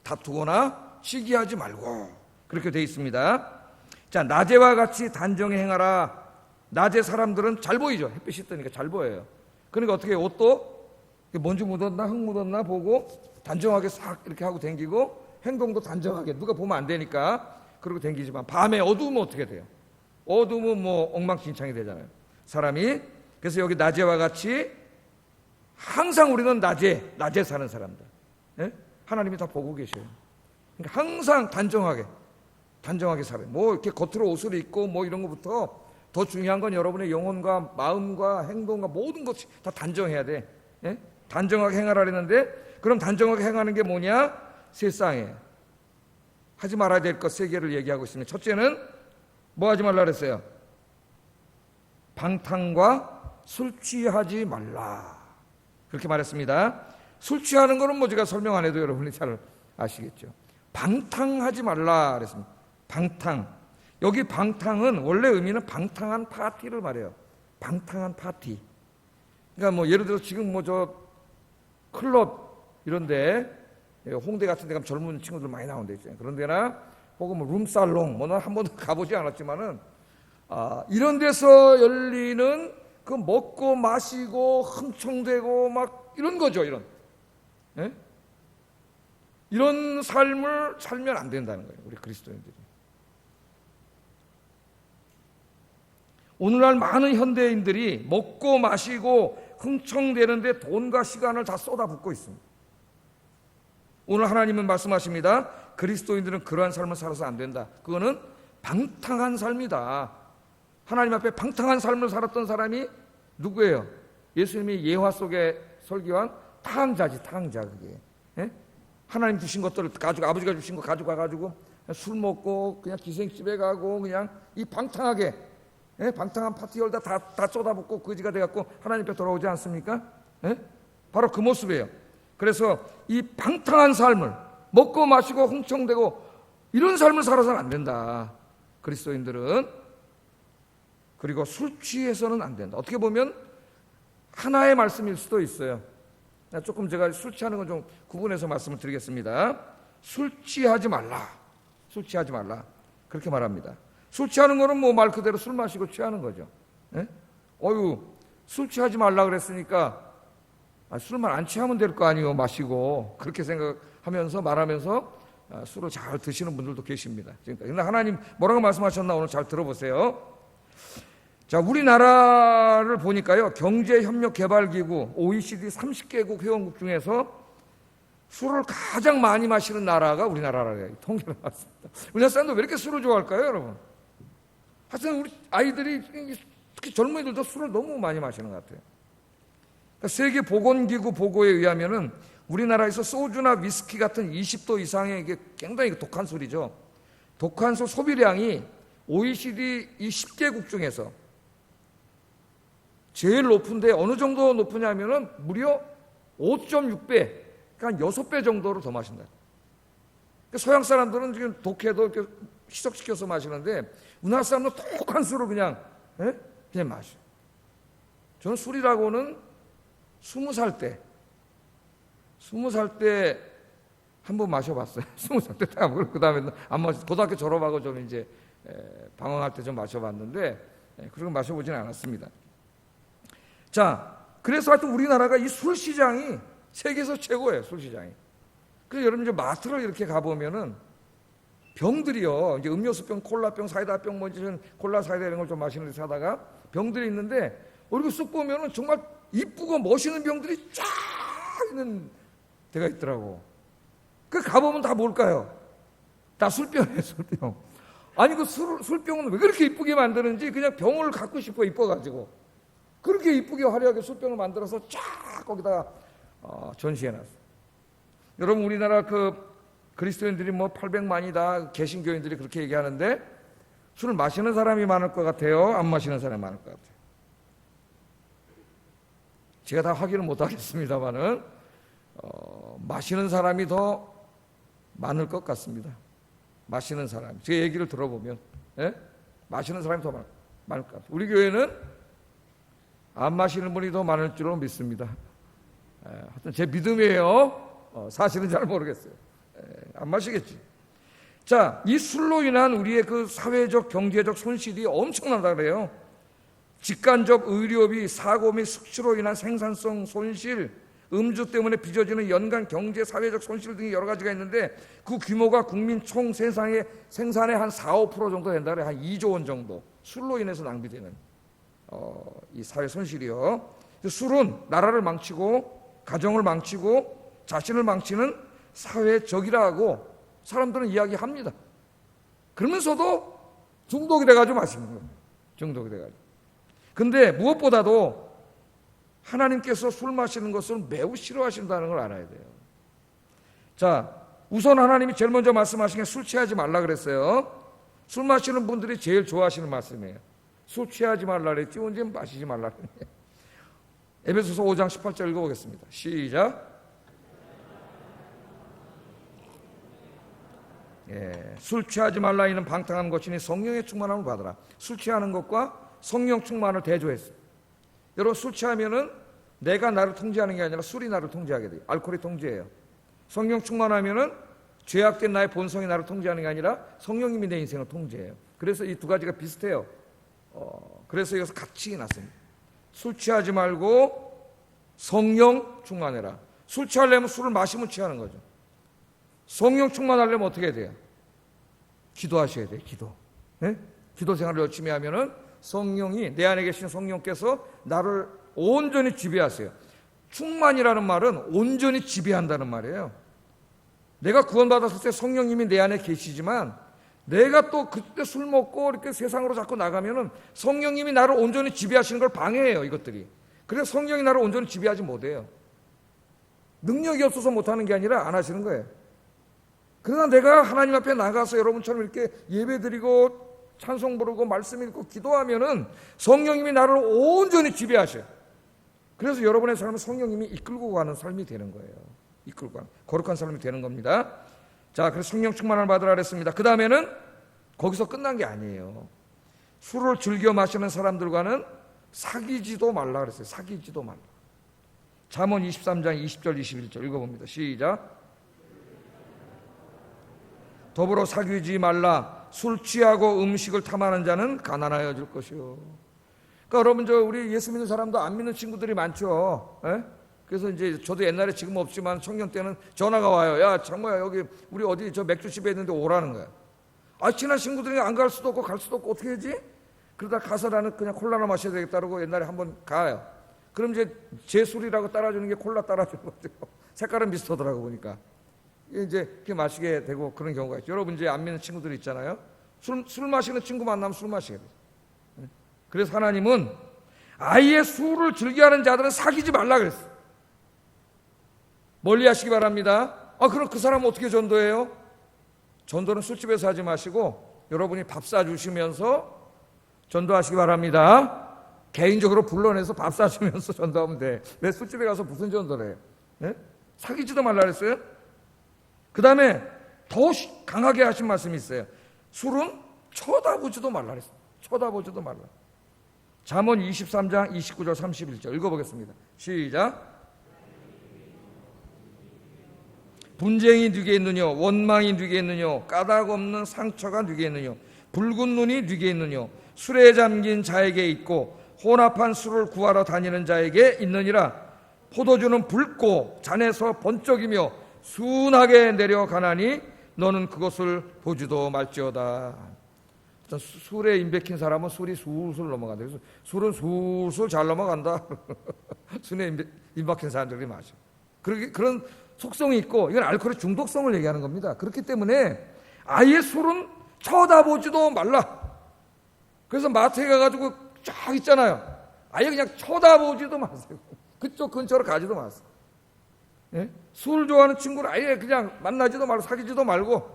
다투거나 시기하지 말고, 그렇게 되어 있습니다. 자, 낮에와 같이 단정히 행하라. 낮에 사람들은 잘 보이죠. 햇빛이 뜨니까 잘 보여요. 그러니까 어떻게 옷도 먼지 묻었나 흙 묻었나 보고 단정하게 싹 이렇게 하고 댕기고, 행동도 단정하게, 누가 보면 안 되니까 그러고 댕기지만 밤에 어두우면 어떻게 돼요? 어두우면 뭐 엉망진창이 되잖아요, 사람이. 그래서 여기 낮에와 같이, 항상 우리는 낮에 사는 사람들, 예? 하나님이 다 보고 계셔요. 그러니까 항상 단정하게 살아요. 뭐 이렇게 겉으로 옷을 입고 뭐 이런 것부터, 더 중요한 건 여러분의 영혼과 마음과 행동과 모든 것이 다 단정해야 돼. 예? 단정하게 행하라 그랬는데, 그럼 단정하게 행하는 게 뭐냐? 세상에 하지 말아야 될 것 세 개를 얘기하고 있습니다. 첫째는 뭐 하지 말라 그랬어요? 방탕과 술 취하지 말라, 그렇게 말했습니다. 술 취하는 거는 뭐 제가 설명 안 해도 여러분이 잘 아시겠죠. 방탕하지 말라 그랬습니다. 방탕. 여기 방탕은 원래 의미는 방탕한 파티를 말해요. 방탕한 파티. 그러니까 뭐 예를 들어서 지금 뭐 저 클럽 이런데, 홍대 같은 데 가면 젊은 친구들 많이 나오는 데 있잖아요. 그런 데나 혹은 뭐 룸살롱, 뭐 난 한 번도 가보지 않았지만은, 이런 데서 열리는 그 먹고 마시고 흥청대고 막 이런 거죠. 예? 이런 삶을 살면 안 된다는 거예요, 우리 그리스도인들이. 오늘날 많은 현대인들이 먹고 마시고 흥청대는데 돈과 시간을 다 쏟아붓고 있습니다. 오늘 하나님은 말씀하십니다. 그리스도인들은 그러한 삶을 살아서 안 된다. 그거는 방탕한 삶이다. 하나님 앞에 방탕한 삶을 살았던 사람이 누구예요? 예수님이 예화 속에 설교한 탕자지, 탕자. 그게, 예? 하나님 주신 것들을 가지고, 아버지가 주신 거 가지고 와가지고 술 먹고 그냥 기생집에 가고 그냥 이 방탕하게, 예? 방탕한 파티 열다 다 쏟아붓고 거지가 돼갖고 하나님 앞에 돌아오지 않습니까? 예? 바로 그 모습이에요. 그래서 이 방탕한 삶을, 먹고 마시고 흥청대고 이런 삶을 살아서는 안 된다, 그리스도인들은. 그리고 술 취해서는 안 된다. 어떻게 보면 하나의 말씀일 수도 있어요. 조금 제가 술 취하는 건 좀 구분해서 말씀을 드리겠습니다. 술 취하지 말라, 술 취하지 말라, 그렇게 말합니다. 술 취하는 거는 뭐 말 그대로 술 마시고 취하는 거죠. 예? 술 취하지 말라 그랬으니까 술만 안 취하면 될 거 아니에요, 마시고. 그렇게 생각하면서 말하면서 술을 잘 드시는 분들도 계십니다. 그런데 하나님 뭐라고 말씀하셨나 오늘 잘 들어보세요. 자, 우리나라를 보니까요, 경제협력개발기구 OECD 30개국 회원국 중에서 술을 가장 많이 마시는 나라가 우리나라라고 통계가 나왔습니다. 우리나라 사람들 왜 이렇게 술을 좋아할까요, 여러분? 하여튼 우리 아이들이, 특히 젊은이들도 술을 너무 많이 마시는 것 같아요. 그러니까 세계보건기구 보고에 의하면은 우리나라에서 소주나 위스키 같은 20도 이상의, 이게 굉장히 독한 술이죠. 독한 술 소비량이 OECD 이 10개국 중에서 제일 높은데, 어느 정도 높으냐면은 무려 5.6배, 그러니까 6배 정도로 더 마신다. 그러니까 서양 사람들은 지금 독해도 이렇게 희석시켜서 마시는데 우리나라 사람들은 독한 술을 그냥 마셔. 저는 술이라고는 20살 때 한 번 마셔봤어요. 20살 때 딱. 그 다음에 안 마셨어요. 고등학교 졸업하고 좀 이제 방황할 때 좀 마셔봤는데, 그런 거 마셔보지는 않았습니다. 자, 그래서 하여튼 우리나라가 이 술 시장이 세계에서 최고예요, 술 시장이. 그래서 여러분 이제 마트를 이렇게 가보면은 병들이요, 이제 음료수병, 콜라병, 사이다병, 뭐 이제 콜라 사이다 이런 걸 좀 마시는 데 사다가 병들이 있는데, 이렇게 쑥 보면은 정말 이쁘고 멋있는 병들이 쫙 있는 데가 있더라고. 그 가보면 다 뭘까요? 다 술병이에요, 술병. 아니 그 술병은 왜 그렇게 이쁘게 만드는지, 그냥 병을 갖고 싶어, 이뻐가지고 그렇게 이쁘게 화려하게 술병을 만들어서 쫙 거기다 전시해놨어. 여러분, 우리나라 그 그리스도인들이 뭐 800만이다, 개신교인들이 그렇게 얘기하는데, 술을 마시는 사람이 많을 것 같아요, 안 마시는 사람이 많을 것 같아요? 제가 다 확인을 못 하겠습니다만은 마시는 사람이 더 많을 것 같습니다. 마시는 사람, 제 얘기를 들어보면, 예? 마시는 사람이 더 많을 것 같아요. 우리 교회는 안 마시는 분이 더 많을 줄로 믿습니다. 하여튼 제 믿음이에요. 사실은 잘 모르겠어요. 안 마시겠지. 자, 이 술로 인한 우리의 그 사회적, 경제적 손실이 엄청나다 그래요. 직간접 의료비, 사고 및 숙취로 인한 생산성 손실, 음주 때문에 빚어지는 연간 경제, 사회적 손실 등이 여러 가지가 있는데, 그 규모가 국민 총 생산의 한 4, 5% 정도 된다 그래요. 한 2조 원 정도 술로 인해서 낭비되는 이 사회 손실이요. 술은 나라를 망치고 가정을 망치고 자신을 망치는 사회의 적이라고 사람들은 이야기합니다. 그러면서도 중독이 돼가지고 마시는 거예요. 중독이 돼가지고. 근데 무엇보다도 하나님께서 술 마시는 것을 매우 싫어하신다는 걸 알아야 돼요. 자, 우선 하나님이 제일 먼저 말씀하신 게 술 취하지 말라 그랬어요. 술 마시는 분들이 제일 좋아하시는 말씀이에요. 술 취하지 말라 그랬지 언제 마시지 말라 그랬냐. 에베소서 5장 18절 읽어보겠습니다. 시작. 술 취하지 말라 이는 방탕한 것이니 성령의 충만함을 받으라. 술 취하는 것과 성령 충만을 대조했어요. 여러분, 술 취하면은 내가 나를 통제하는 게 아니라 술이 나를 통제하게 돼요. 알코올이 통제해요. 성령 충만하면은 죄악된 나의 본성이 나를 통제하는 게 아니라 성령님이 내 인생을 통제해요. 그래서 이 두 가지가 비슷해요. 그래서 여기서 같이 났습니다. 술 취하지 말고 성령 충만해라. 술 취하려면 술을 마시면 취하는 거죠. 성령 충만하려면 어떻게 해야 돼요? 기도하셔야 돼요. 기도. 네? 기도 생활을 열심히 하면은 성령이, 내 안에 계신 성령께서 나를 온전히 지배하세요. 충만이라는 말은 온전히 지배한다는 말이에요. 내가 구원받았을 때 성령님이 내 안에 계시지만, 내가 또 그때 술 먹고 이렇게 세상으로 자꾸 나가면은 성령님이 나를 온전히 지배하시는 걸 방해해요, 이것들이. 그래서 성령이 나를 온전히 지배하지 못해요. 능력이 없어서 못하는 게 아니라 안 하시는 거예요. 그러나 내가 하나님 앞에 나가서 여러분처럼 이렇게 예배 드리고 찬송 부르고 말씀 읽고 기도하면은 성령님이 나를 온전히 지배하셔요. 그래서 여러분의 삶은 성령님이 이끌고 가는 삶이 되는 거예요. 이끌고 가는 거룩한 삶이 되는 겁니다. 자, 그래서 성령 충만을 받으라 그랬습니다. 그 다음에는 거기서 끝난 게 아니에요. 술을 즐겨 마시는 사람들과는 사귀지도 말라 그랬어요. 사귀지도 말라. 잠언 23장 20절 21절 읽어봅니다. 시작. 더불어 사귀지 말라. 술 취하고 음식을 탐하는 자는 가난하여질 것이요. 그러니까 여러분, 우리 예수 믿는 사람도 안 믿는 친구들이 많죠. 에? 그래서 이제 저도 옛날에 지금 없지만 청년 때는 전화가 와요. 야, 장모야, 여기 우리 어디 저 맥주집에 있는데 오라는 거야. 아, 친한 친구들이 안 갈 수도 없고 갈 수도 없고 어떻게 하지? 그러다 가서 나는 그냥 콜라나 마셔야 되겠다고 옛날에 한번 가요. 그럼 이제 제 술이라고 따라주는 게 콜라 따라주는 거죠. 색깔은 비슷하더라고 보니까. 이제 이렇게 마시게 되고 그런 경우가 있죠. 여러분, 이제 안 믿는 친구들 있잖아요. 술 마시는 친구 만나면 술 마시게 돼요. 그래서 하나님은 아예 술을 즐겨하는 자들은 사귀지 말라 그랬어요. 멀리 하시기 바랍니다. 그럼 그 사람은 어떻게 전도해요? 전도는 술집에서 하지 마시고 여러분이 밥 사주시면서 전도하시기 바랍니다. 개인적으로 불러내서 밥 사주면서 전도하면 돼. 왜 술집에 가서 무슨 전도를 해요? 네? 사귀지도 말라 그랬어요. 그 다음에 더 강하게 하신 말씀이 있어요. 술은 쳐다보지도 말라 그랬어요. 쳐다보지도 말라. 잠언 23장 29절 31절 읽어보겠습니다. 시작. 분쟁이 네게 있느냐, 원망이 네게 있느냐, 까닭 없는 상처가 네게 있느냐, 붉은 눈이 네게 있느냐, 술에 잠긴 자에게 있고 혼합한 술을 구하러 다니는 자에게 있느니라. 포도주는 붉고 잔에서 번쩍이며 순하게 내려가나니 너는 그것을 보지도 말지어다. 술에 임박힌 사람은 술이 술술 넘어간다. 그래서 술은 술술 잘 넘어간다. 술에 임박힌 사람들이 마셔. 그런 속성이 있고, 이건 알코올의 중독성을 얘기하는 겁니다. 그렇기 때문에 아예 술은 쳐다보지도 말라. 그래서 마트에 가가지고 쫙 있잖아요. 아예 그냥 쳐다보지도 마세요. 그쪽 근처로 가지도 마세요. 예? 술 좋아하는 친구를 아예 그냥 만나지도 말고 사귀지도 말고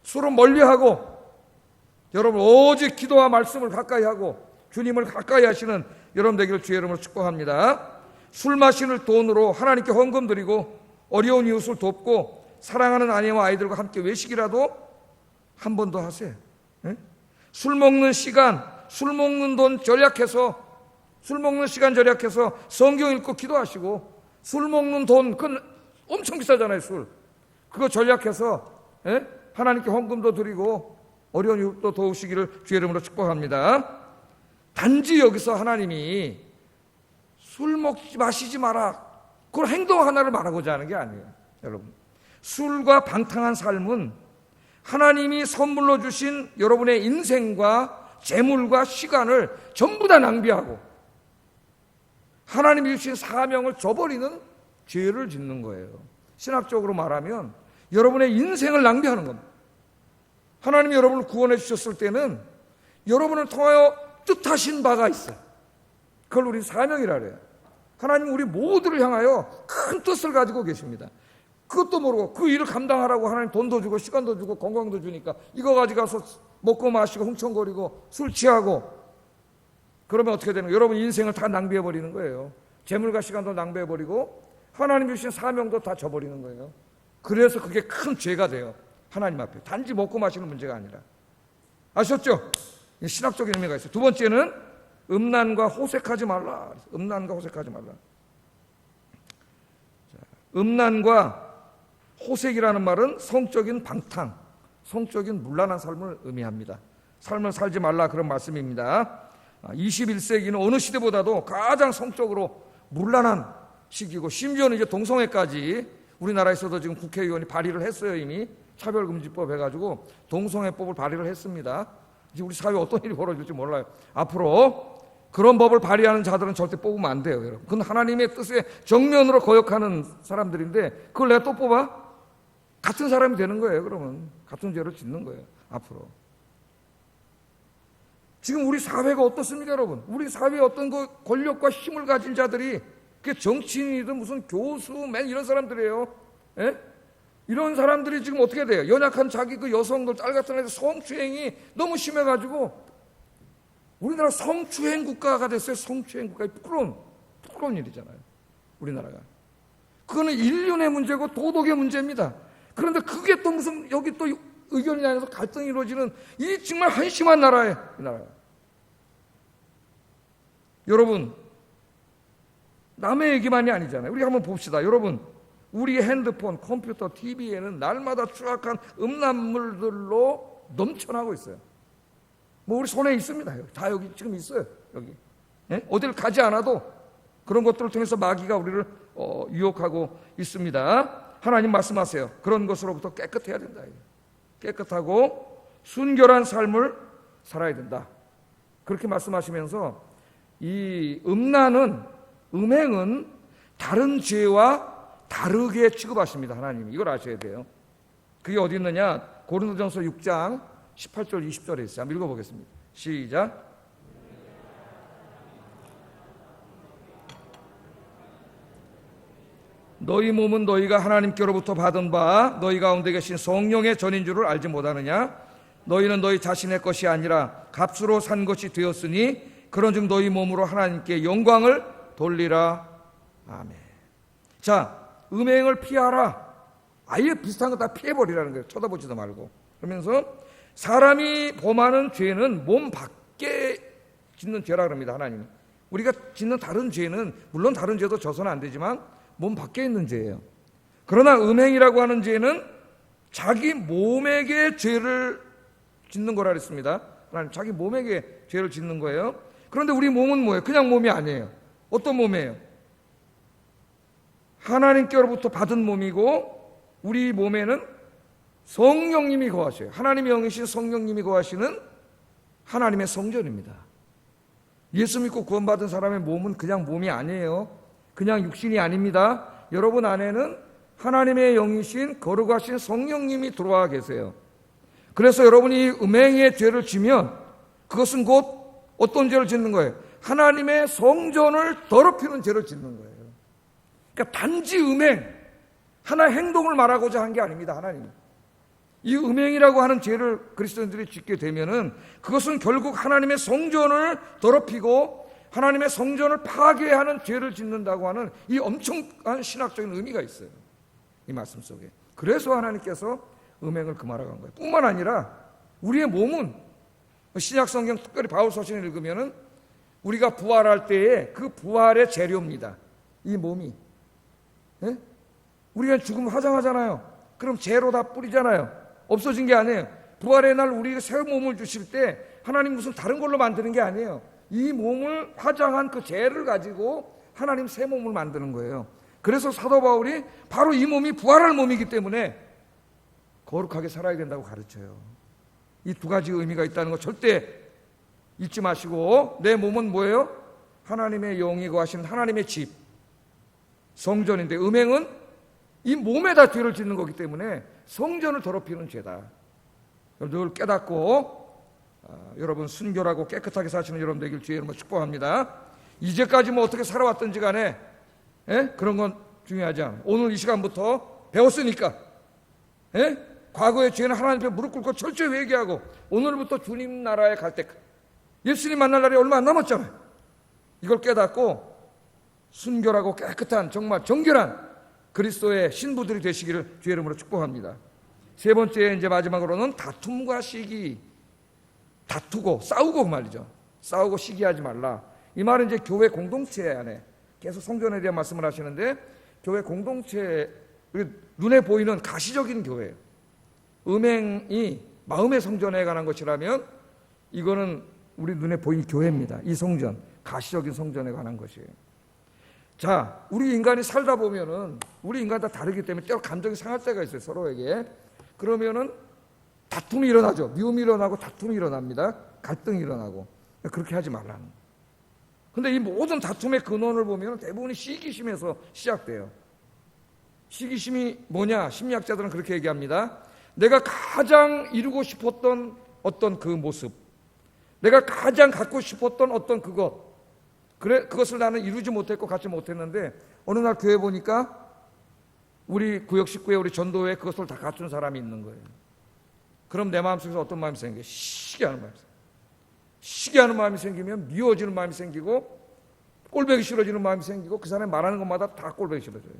술은 멀리하고, 여러분 오직 기도와 말씀을 가까이 하고 주님을 가까이 하시는 여러분 되기를 주의 이름으로 축복합니다. 술 마시는 돈으로 하나님께 헌금 드리고 어려운 이웃을 돕고 사랑하는 아내와 아이들과 함께 외식이라도 한 번 더 하세요. 예? 술 먹는 시간, 술 먹는 돈 절약해서, 술 먹는 시간 절약해서 성경 읽고 기도하시고, 술 먹는 돈, 그건 엄청 비싸잖아요. 술 그거 절약해서 하나님께 헌금도 드리고 어려운 이웃도 도우시기를 주의 이름으로 축복합니다. 단지 여기서 하나님이 술 먹지 마시지 마라, 그걸 행동 하나를 말하고자 하는 게 아니에요. 여러분, 술과 방탕한 삶은 하나님이 선물로 주신 여러분의 인생과 재물과 시간을 전부 다 낭비하고 하나님이 주신 사명을 저버리는 죄를 짓는 거예요. 신학적으로 말하면 여러분의 인생을 낭비하는 겁니다. 하나님이 여러분을 구원해 주셨을 때는 여러분을 통하여 뜻하신 바가 있어요. 그걸 우리 사명이라 그래요. 하나님은 우리 모두를 향하여 큰 뜻을 가지고 계십니다. 그것도 모르고 그 일을 감당하라고 하나님 돈도 주고 시간도 주고 건강도 주니까 이거 가져가서 먹고 마시고 흥청거리고 술 취하고, 그러면 어떻게 되는 거예요? 여러분 인생을 다 낭비해버리는 거예요. 재물과 시간도 낭비해버리고 하나님 주신 사명도 다 져버리는 거예요. 그래서 그게 큰 죄가 돼요. 하나님 앞에. 단지 먹고 마시는 문제가 아니라. 아셨죠? 신학적인 의미가 있어요. 두 번째는 음란과 호색하지 말라. 음란과 호색하지 말라. 음란과 호색이라는 말은 성적인 방탕, 성적인 문란한 삶을 의미합니다. 삶을 살지 말라, 그런 말씀입니다. 21세기는 어느 시대보다도 가장 성적으로 문란한 시기고, 심지어는 이제 동성애까지 우리나라에서도 지금 국회의원이 발의를 했어요. 이미 차별금지법 해가지고 동성애법을 발의를 했습니다. 이제 우리 사회에 어떤 일이 벌어질지 몰라요. 앞으로 그런 법을 발의하는 자들은 절대 뽑으면 안 돼요, 여러분. 그건 하나님의 뜻에 정면으로 거역하는 사람들인데 그걸 내가 또 뽑아? 같은 사람이 되는 거예요. 그러면 같은 죄를 짓는 거예요, 앞으로. 지금 우리 사회가 어떻습니까, 여러분? 우리 사회에 어떤 그 권력과 힘을 가진 자들이, 그게 정치인이든 무슨 교수, 맨 이런 사람들이에요. 예? 이런 사람들이 지금 어떻게 돼요? 연약한 자기 그 여성들, 딸 같은 애들 성추행이 너무 심해가지고 우리나라 성추행 국가가 됐어요. 성추행 국가. 부끄러운 일이잖아요, 우리나라가. 그거는 인륜의 문제고 도덕의 문제입니다. 그런데 그게 또 무슨 여기 또 의견이 나눠서 갈등이 이루어지는 이 정말 한심한 나라예요, 이 나라가. 여러분, 남의 얘기만이 아니잖아요. 우리 한번 봅시다. 여러분, 우리 핸드폰, 컴퓨터, TV에는 날마다 추악한 음란물들로 넘쳐나고 있어요. 뭐 우리 손에 있습니다. 다 여기 지금 있어요. 여기. 예? 어딜 가지 않아도 그런 것들을 통해서 마귀가 우리를 유혹하고 있습니다. 하나님 말씀하세요. 그런 것으로부터 깨끗해야 된다. 깨끗하고 순결한 삶을 살아야 된다. 그렇게 말씀하시면서 이 음행은 다른 죄와 다르게 취급하십니다. 하나님이. 이걸 아셔야 돼요. 그게 어디 있느냐? 고린도전서 6장 18절 20절에 있어요. 한번 읽어보겠습니다. 시작. 너희 몸은 너희가 하나님께로부터 받은 바 너희 가운데 계신 성령의 전인 줄을 알지 못하느냐? 너희는 너희 자신의 것이 아니라 값으로 산 것이 되었으니 그런즉 너희 몸으로 하나님께 영광을 돌리라. 아멘. 자, 음행을 피하라. 아예 비슷한 거 다 피해버리라는 거예요. 쳐다보지도 말고. 그러면서 사람이 범하는 죄는 몸 밖에 짓는 죄라 그럽니다. 하나님. 우리가 짓는 다른 죄는 물론 다른 죄도 져서는 안 되지만 몸 밖에 있는 죄예요. 그러나 음행이라고 하는 죄는 자기 몸에게 죄를 짓는 거라 그랬습니다. 하나님, 자기 몸에게 죄를 짓는 거예요. 그런데 우리 몸은 뭐예요? 그냥 몸이 아니에요. 어떤 몸이에요? 하나님께로부터 받은 몸이고 우리 몸에는 성령님이 거하셔요. 하나님의 영이신 성령님이 거하시는 하나님의 성전입니다. 예수 믿고 구원받은 사람의 몸은 그냥 몸이 아니에요. 그냥 육신이 아닙니다. 여러분 안에는 하나님의 영이신 거룩하신 성령님이 들어와 계세요. 그래서 여러분이 음행의 죄를 지면 그것은 곧 어떤 죄를 짓는 거예요? 하나님의 성전을 더럽히는 죄를 짓는 거예요. 그러니까 단지 음행, 하나의 행동을 말하고자 한 게 아닙니다. 하나님. 이 음행이라고 하는 죄를 그리스도인들이 짓게 되면은 그것은 결국 하나님의 성전을 더럽히고 하나님의 성전을 파괴하는 죄를 짓는다고 하는 이 엄청난 신학적인 의미가 있어요. 이 말씀 속에. 그래서 하나님께서 음행을 금하라고 한 거예요. 뿐만 아니라 우리의 몸은 신약 성경 특별히 바울 서신을 읽으면은 우리가 부활할 때에 그 부활의 재료입니다. 이 몸이. 예? 우리가 죽으면 화장하잖아요. 그럼 재로 다 뿌리잖아요. 없어진 게 아니에요. 부활의 날 우리가 새 몸을 주실 때 하나님 무슨 다른 걸로 만드는 게 아니에요. 이 몸을 화장한 그 재를 가지고 하나님 새 몸을 만드는 거예요. 그래서 사도 바울이 바로 이 몸이 부활할 몸이기 때문에 거룩하게 살아야 된다고 가르쳐요. 이 두 가지 의미가 있다는 거 절대 잊지 마시고, 내 몸은 뭐예요? 하나님의 영이 거하시는 하나님의 집, 성전인데, 음행은 이 몸에다 죄를 짓는 거기 때문에 성전을 더럽히는 죄다. 늘 깨닫고 여러분 순결하고 깨끗하게 사시는 여러분 되길 주의 이름으로 축복합니다. 이제까지 뭐 어떻게 살아왔든지 간에 그런 건 중요하지 않아요. 오늘 이 시간부터 배웠으니까 과거의 죄는 하나님 앞에 무릎 꿇고 철저히 회개하고 오늘부터 주님 나라에 갈 때 예수님 만날 날이 얼마 안 남았잖아요. 이걸 깨닫고 순결하고 깨끗한 정말 정결한 그리스도의 신부들이 되시기를 주의 이름으로 축복합니다. 세 번째, 이제 마지막으로는 다툼과 시기. 다투고 싸우고 그 말이죠. 싸우고 시기하지 말라. 이 말은 이제 교회 공동체 안에 계속 성전에 대한 말씀을 하시는데, 교회 공동체, 눈에 보이는 가시적인 교회, 음행이 마음의 성전에 관한 것이라면 이거는 우리 눈에 보이는 교회입니다. 이 성전, 가시적인 성전에 관한 것이에요. 자, 우리 인간이 살다 보면은 우리 인간 다 다르기 때문에 때로 감정이 상할 때가 있어요, 서로에게. 그러면은 다툼이 일어나죠. 미움이 일어나고 다툼이 일어납니다. 갈등이 일어나고. 그렇게 하지 말라는. 근데 이 모든 다툼의 근원을 보면 대부분이 시기심에서 시작돼요. 시기심이 뭐냐? 심리학자들은 그렇게 얘기합니다. 내가 가장 이루고 싶었던 어떤 그 모습, 내가 가장 갖고 싶었던 어떤 그것, 그것을 나는 이루지 못했고 갖지 못했는데 어느 날 교회 보니까 우리 구역 식구에, 우리 전도회에 그것을 다 갖춘 사람이 있는 거예요. 그럼 내 마음속에서 어떤 마음이 생겨요? 시기하는 마음이 생겨요. 시기하는 마음이 생기면 미워지는 마음이 생기고 꼴보기 싫어지는 마음이 생기고 그 사람이 말하는 것마다 다 꼴보기 싫어져요.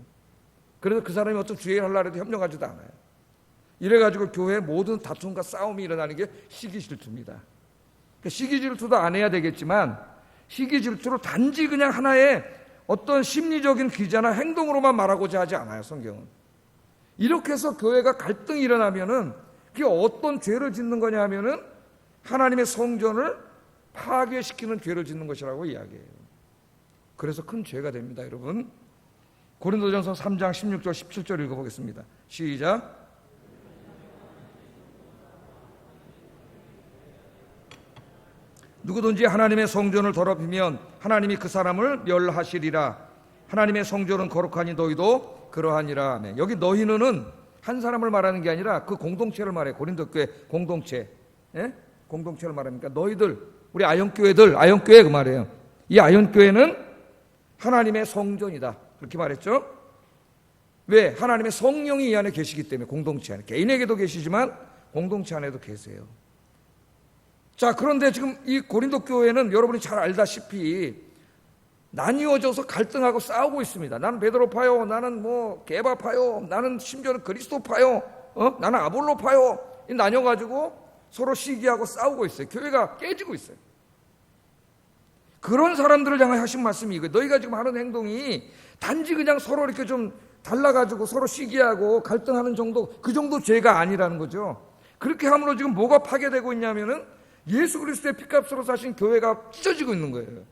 그래서 그 사람이 어떤 주의를 하려고 해도 협력하지도 않아요. 이래가지고 교회에 모든 다툼과 싸움이 일어나는 게 시기 질투입니다. 그러니까 시기 질투도 안 해야 되겠지만 시기 질투를 단지 그냥 하나의 어떤 심리적인 기자나 행동으로만 말하고자 하지 않아요, 성경은. 이렇게 해서 교회가 갈등이 일어나면은 그게 어떤 죄를 짓는 거냐 하면은 하나님의 성전을 파괴시키는 죄를 짓는 것이라고 이야기해요. 그래서 큰 죄가 됩니다, 여러분. 고린도전서 3장 16절 17절 읽어보겠습니다. 시작. 누구든지 하나님의 성전을 더럽히면 하나님이 그 사람을 멸하시리라. 하나님의 성전은 거룩하니 너희도 그러하니라. 네. 여기 너희는 한 사람을 말하는 게 아니라 그 공동체를 말해요. 고린도 교회 공동체. 공동체를 말합니까? 너희들, 우리 아현교회들, 아현교회 그 말이에요. 이 아현교회는 하나님의 성전이다. 그렇게 말했죠. 왜? 하나님의 성령이 이 안에 계시기 때문에. 공동체 안에. 개인에게도 계시지만 공동체 안에도 계세요. 자, 그런데 지금 이 고린도 교회는 여러분이 잘 알다시피 나뉘어져서 갈등하고 싸우고 있습니다. 나는 베드로파요, 나는 뭐 게바파요, 나는 심지어는 그리스도파요, 나는 아볼로파요. 나뉘어가지고 서로 시기하고 싸우고 있어요. 교회가 깨지고 있어요. 그런 사람들을 향해 하신 말씀이 이거예요. 너희가 지금 하는 행동이 단지 그냥 서로 이렇게 좀 달라가지고 서로 시기하고 갈등하는 정도, 그 정도 죄가 아니라는 거죠. 그렇게 함으로 지금 뭐가 파괴되고 있냐면은 예수 그리스도의 피값으로 사신 교회가 찢어지고 있는 거예요.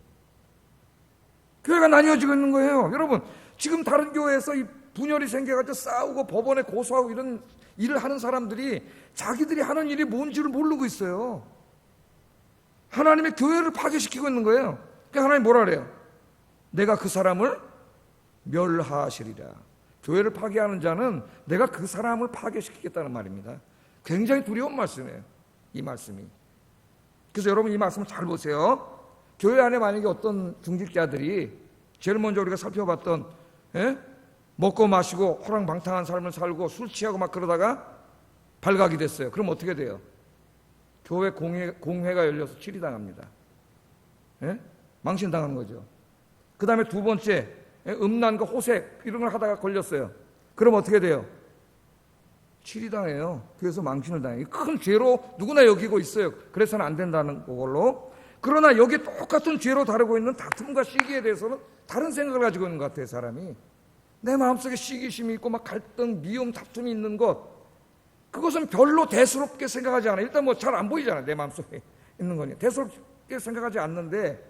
교회가 나뉘어지고 있는 거예요. 여러분, 지금 다른 교회에서 이 분열이 생겨가지고 싸우고 법원에 고소하고 이런 일을 하는 사람들이 자기들이 하는 일이 뭔지를 모르고 있어요. 하나님의 교회를 파괴시키고 있는 거예요. 그러니까 하나님 뭐라 그래요? 내가 그 사람을 멸하시리라. 교회를 파괴하는 자는 내가 그 사람을 파괴시키겠다는 말입니다. 굉장히 두려운 말씀이에요, 이 말씀이. 그래서 여러분 이 말씀을 잘 보세요. 교회 안에 만약에 어떤 중직자들이 제일 먼저 우리가 살펴봤던 먹고 마시고 호랑방탕한 삶을 살고 술 취하고 막 그러다가 발각이 됐어요. 그럼 어떻게 돼요? 교회 공회가 열려서 치리당합니다. 망신당하는 거죠. 그 다음에 두 번째, 음란과 호색 이런 걸 하다가 걸렸어요. 그럼 어떻게 돼요? 치리당해요. 그래서 망신을 당해요. 큰 죄로 누구나 여기고 있어요. 그래서는 안 된다는 걸로. 그러나 여기 똑같은 죄로 다루고 있는 다툼과 시기에 대해서는 다른 생각을 가지고 있는 것 같아요, 사람이. 내 마음속에 시기심이 있고 막 갈등, 미움, 다툼이 있는 것, 그것은 별로 대수롭게 생각하지 않아요. 일단 뭐 잘 안 보이잖아요, 내 마음속에 있는 거니. 대수롭게 생각하지 않는데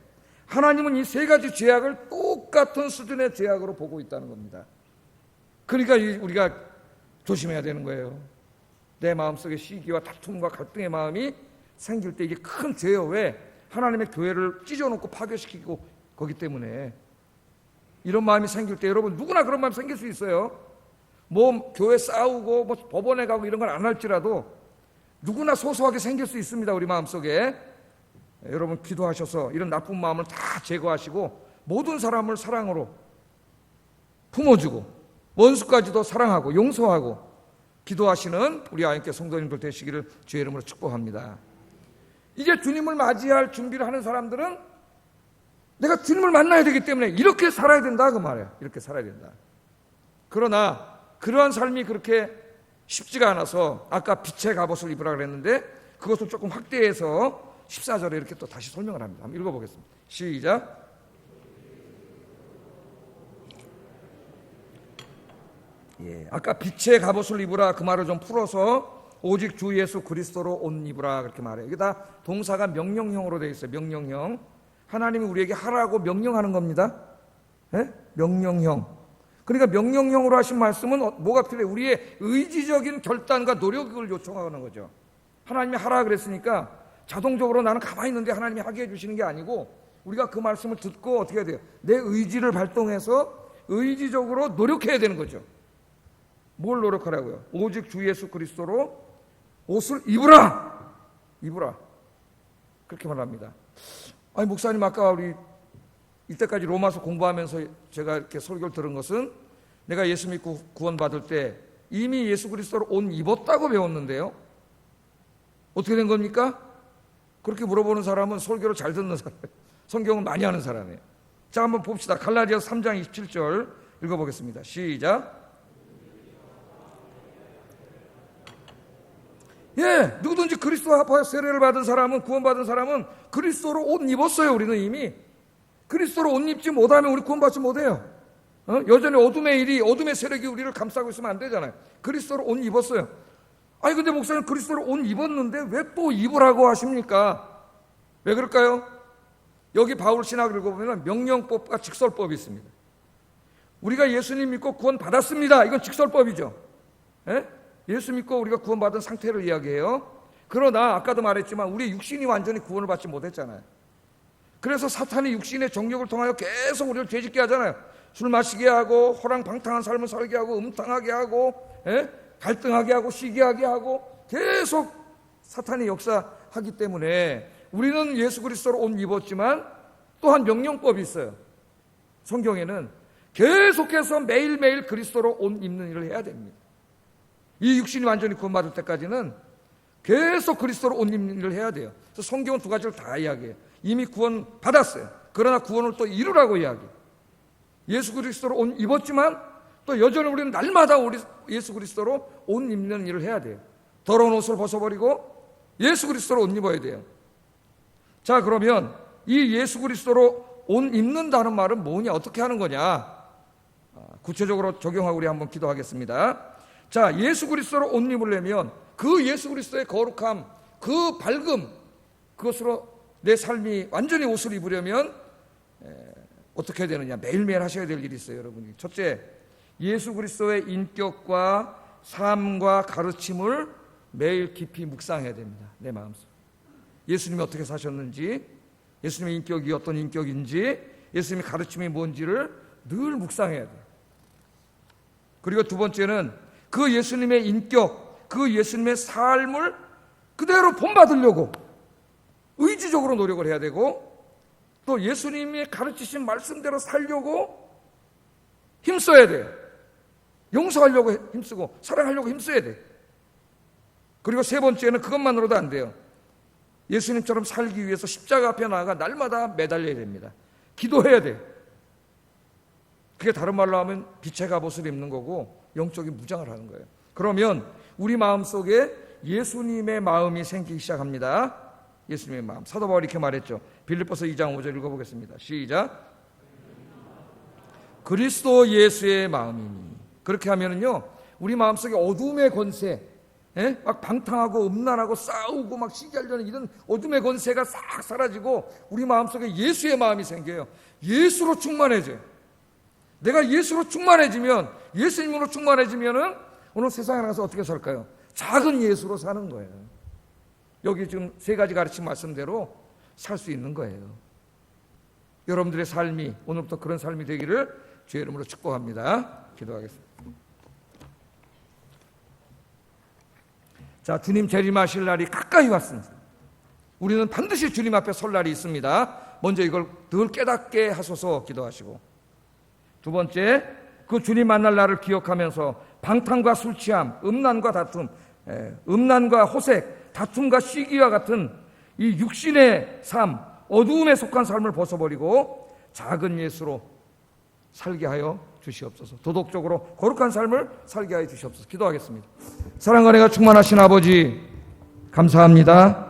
하나님은 이 세 가지 죄악을 똑같은 수준의 죄악으로 보고 있다는 겁니다. 그러니까 우리가 조심해야 되는 거예요. 내 마음속에 시기와 다툼과 갈등의 마음이 생길 때 이게 큰 죄예요. 왜? 하나님의 교회를 찢어놓고 파괴시키고 거기 때문에. 이런 마음이 생길 때 여러분 누구나 그런 마음이 생길 수 있어요. 뭐 교회 싸우고 뭐 법원에 가고 이런 걸 안 할지라도 누구나 소소하게 생길 수 있습니다, 우리 마음속에. 여러분 기도하셔서 이런 나쁜 마음을 다 제거하시고 모든 사람을 사랑으로 품어주고 원수까지도 사랑하고 용서하고 기도하시는 우리 아임께 성도님들 되시기를 주의 이름으로 축복합니다. 이제 주님을 맞이할 준비를 하는 사람들은 내가 주님을 만나야 되기 때문에 이렇게 살아야 된다 그 말이에요. 이렇게 살아야 된다. 그러나 그러한 삶이 그렇게 쉽지가 않아서 아까 빛의 갑옷을 입으라 그랬는데 그것을 조금 확대해서 14절에 이렇게 또 다시 설명을 합니다. 한번 읽어보겠습니다. 시작. 아까 빛의 갑옷을 입으라 그 말을 좀 풀어서 오직 주 예수 그리스도로 옷 입으라 그렇게 말해요. 이게 다 동사가 명령형으로 되어 있어요. 명령형. 하나님이 우리에게 하라고 명령하는 겁니다. 명령형. 그러니까 명령형으로 하신 말씀은 뭐가 필요해요? 우리의 의지적인 결단과 노력을 요청하는 거죠. 하나님이 하라 그랬으니까 자동적으로 나는 가만히 있는데 하나님이 하게 해주시는 게 아니고 우리가 그 말씀을 듣고 어떻게 해야 돼요? 내 의지를 발동해서 의지적으로 노력해야 되는 거죠. 뭘 노력하라고요? 오직 주 예수 그리스도로 옷을 입으라! 입으라. 그렇게 말합니다. 아니 목사님 아까 우리 이때까지 로마서 공부하면서 제가 이렇게 설교를 들은 것은 내가 예수 믿고 구원받을 때 이미 예수 그리스도로 옷 입었다고 배웠는데요. 어떻게 된 겁니까? 그렇게 물어보는 사람은 설교를 잘 듣는 사람이에요. 성경을 많이 하는 사람이에요. 자, 한번 봅시다. 갈라디아서 3장 27절 읽어보겠습니다. 시작. 누구든지 그리스도 합하여 세례를 받은 사람은, 구원받은 사람은 그리스도로 옷 입었어요. 우리는 이미 그리스도로 옷 입지 못하면 우리 구원받지 못해요. 여전히 어둠의 세력이 우리를 감싸고 있으면 안 되잖아요. 그리스도로 옷 입었어요. 아니 근데 목사님 그리스도로 옷 입었는데 왜 또 입으라고 하십니까? 왜 그럴까요? 여기 바울 신학을 읽어보면 명령법과 직설법이 있습니다. 우리가 예수님 믿고 구원 받았습니다. 이건 직설법이죠. 예수 믿고 우리가 구원받은 상태를 이야기해요. 그러나 아까도 말했지만 우리 육신이 완전히 구원을 받지 못했잖아요. 그래서 사탄이 육신의 정욕을 통하여 계속 우리를 죄짓게 하잖아요. 술 마시게 하고 호랑방탕한 삶을 살게 하고 음탕하게 하고 갈등하게 하고 시기하게 하고 계속 사탄이 역사하기 때문에 우리는 예수 그리스도로 옷 입었지만 또한 명령법이 있어요. 성경에는 계속해서 매일매일 그리스도로 옷 입는 일을 해야 됩니다. 이 육신이 완전히 구원받을 때까지는 계속 그리스도로 옷 입는 일을 해야 돼요. 그래서 성경은 두 가지를 다 이야기해요. 이미 구원 받았어요. 그러나 구원을 또 이루라고 이야기해요. 예수 그리스도로 옷 입었지만 또 여전히 우리는 날마다 우리 예수 그리스도로 옷 입는 일을 해야 돼요. 더러운 옷을 벗어버리고 예수 그리스도로 옷 입어야 돼요. 자, 그러면 이 예수 그리스도로 옷 입는다는 말은 뭐냐? 어떻게 하는 거냐? 구체적으로 적용하고 우리 한번 기도하겠습니다. 자, 예수 그리스도로 옷 입으려면 그 예수 그리스도의 거룩함, 그 밝음, 그것으로 내 삶이 완전히 옷을 입으려면 어떻게 해야 되느냐? 매일매일 하셔야 될 일이 있어요, 여러분이. 첫째, 예수 그리스도의 인격과 삶과 가르침을 매일 깊이 묵상해야 됩니다. 내 마음속. 예수님이 어떻게 사셨는지, 예수님의 인격이 어떤 인격인지, 예수님의 가르침이 뭔지를 늘 묵상해야 돼요. 그리고 두 번째는 그 예수님의 인격, 그 예수님의 삶을 그대로 본받으려고 의지적으로 노력을 해야 되고, 또 예수님이 가르치신 말씀대로 살려고 힘써야 돼요. 용서하려고 힘쓰고 사랑하려고 힘써야 돼요. 그리고 세 번째는 그것만으로도 안 돼요. 예수님처럼 살기 위해서 십자가 앞에 나아가 날마다 매달려야 됩니다. 기도해야 돼요. 그게 다른 말로 하면 빛의 갑옷을 입는 거고 영적인 무장을 하는 거예요. 그러면 우리 마음속에 예수님의 마음이 생기기 시작합니다. 예수님의 마음. 사도 바울이 이렇게 말했죠. 빌립보서 2장 5절 읽어보겠습니다. 시작. 그리스도 예수의 마음이니. 그렇게 하면은요, 우리 마음속에 어둠의 권세, 막 방탕하고 음란하고 싸우고 막 시기하려는 이런 어둠의 권세가 싹 사라지고 우리 마음속에 예수의 마음이 생겨요. 예수로 충만해져요. 내가 예수로 충만해지면, 예수님으로 충만해지면은 오늘 세상에 나가서 어떻게 살까요? 작은 예수로 사는 거예요. 여기 지금 세 가지 가르침 말씀대로 살 수 있는 거예요. 여러분들의 삶이 오늘부터 그런 삶이 되기를 주의 이름으로 축복합니다. 기도하겠습니다. 자, 주님 재림하실 날이 가까이 왔습니다. 우리는 반드시 주님 앞에 설 날이 있습니다. 먼저 이걸 늘 깨닫게 하소서 기도하시고, 두 번째, 그 주님 만날 날을 기억하면서 방탕과 술 취함, 음란과 다툼, 음란과 호색, 다툼과 시기와 같은 이 육신의 삶, 어두움에 속한 삶을 벗어버리고 작은 예수로 살게 하여 주시옵소서. 도덕적으로 거룩한 삶을 살게 하여 주시옵소서. 기도하겠습니다. 사랑과 은혜가 충만하신 아버지, 감사합니다.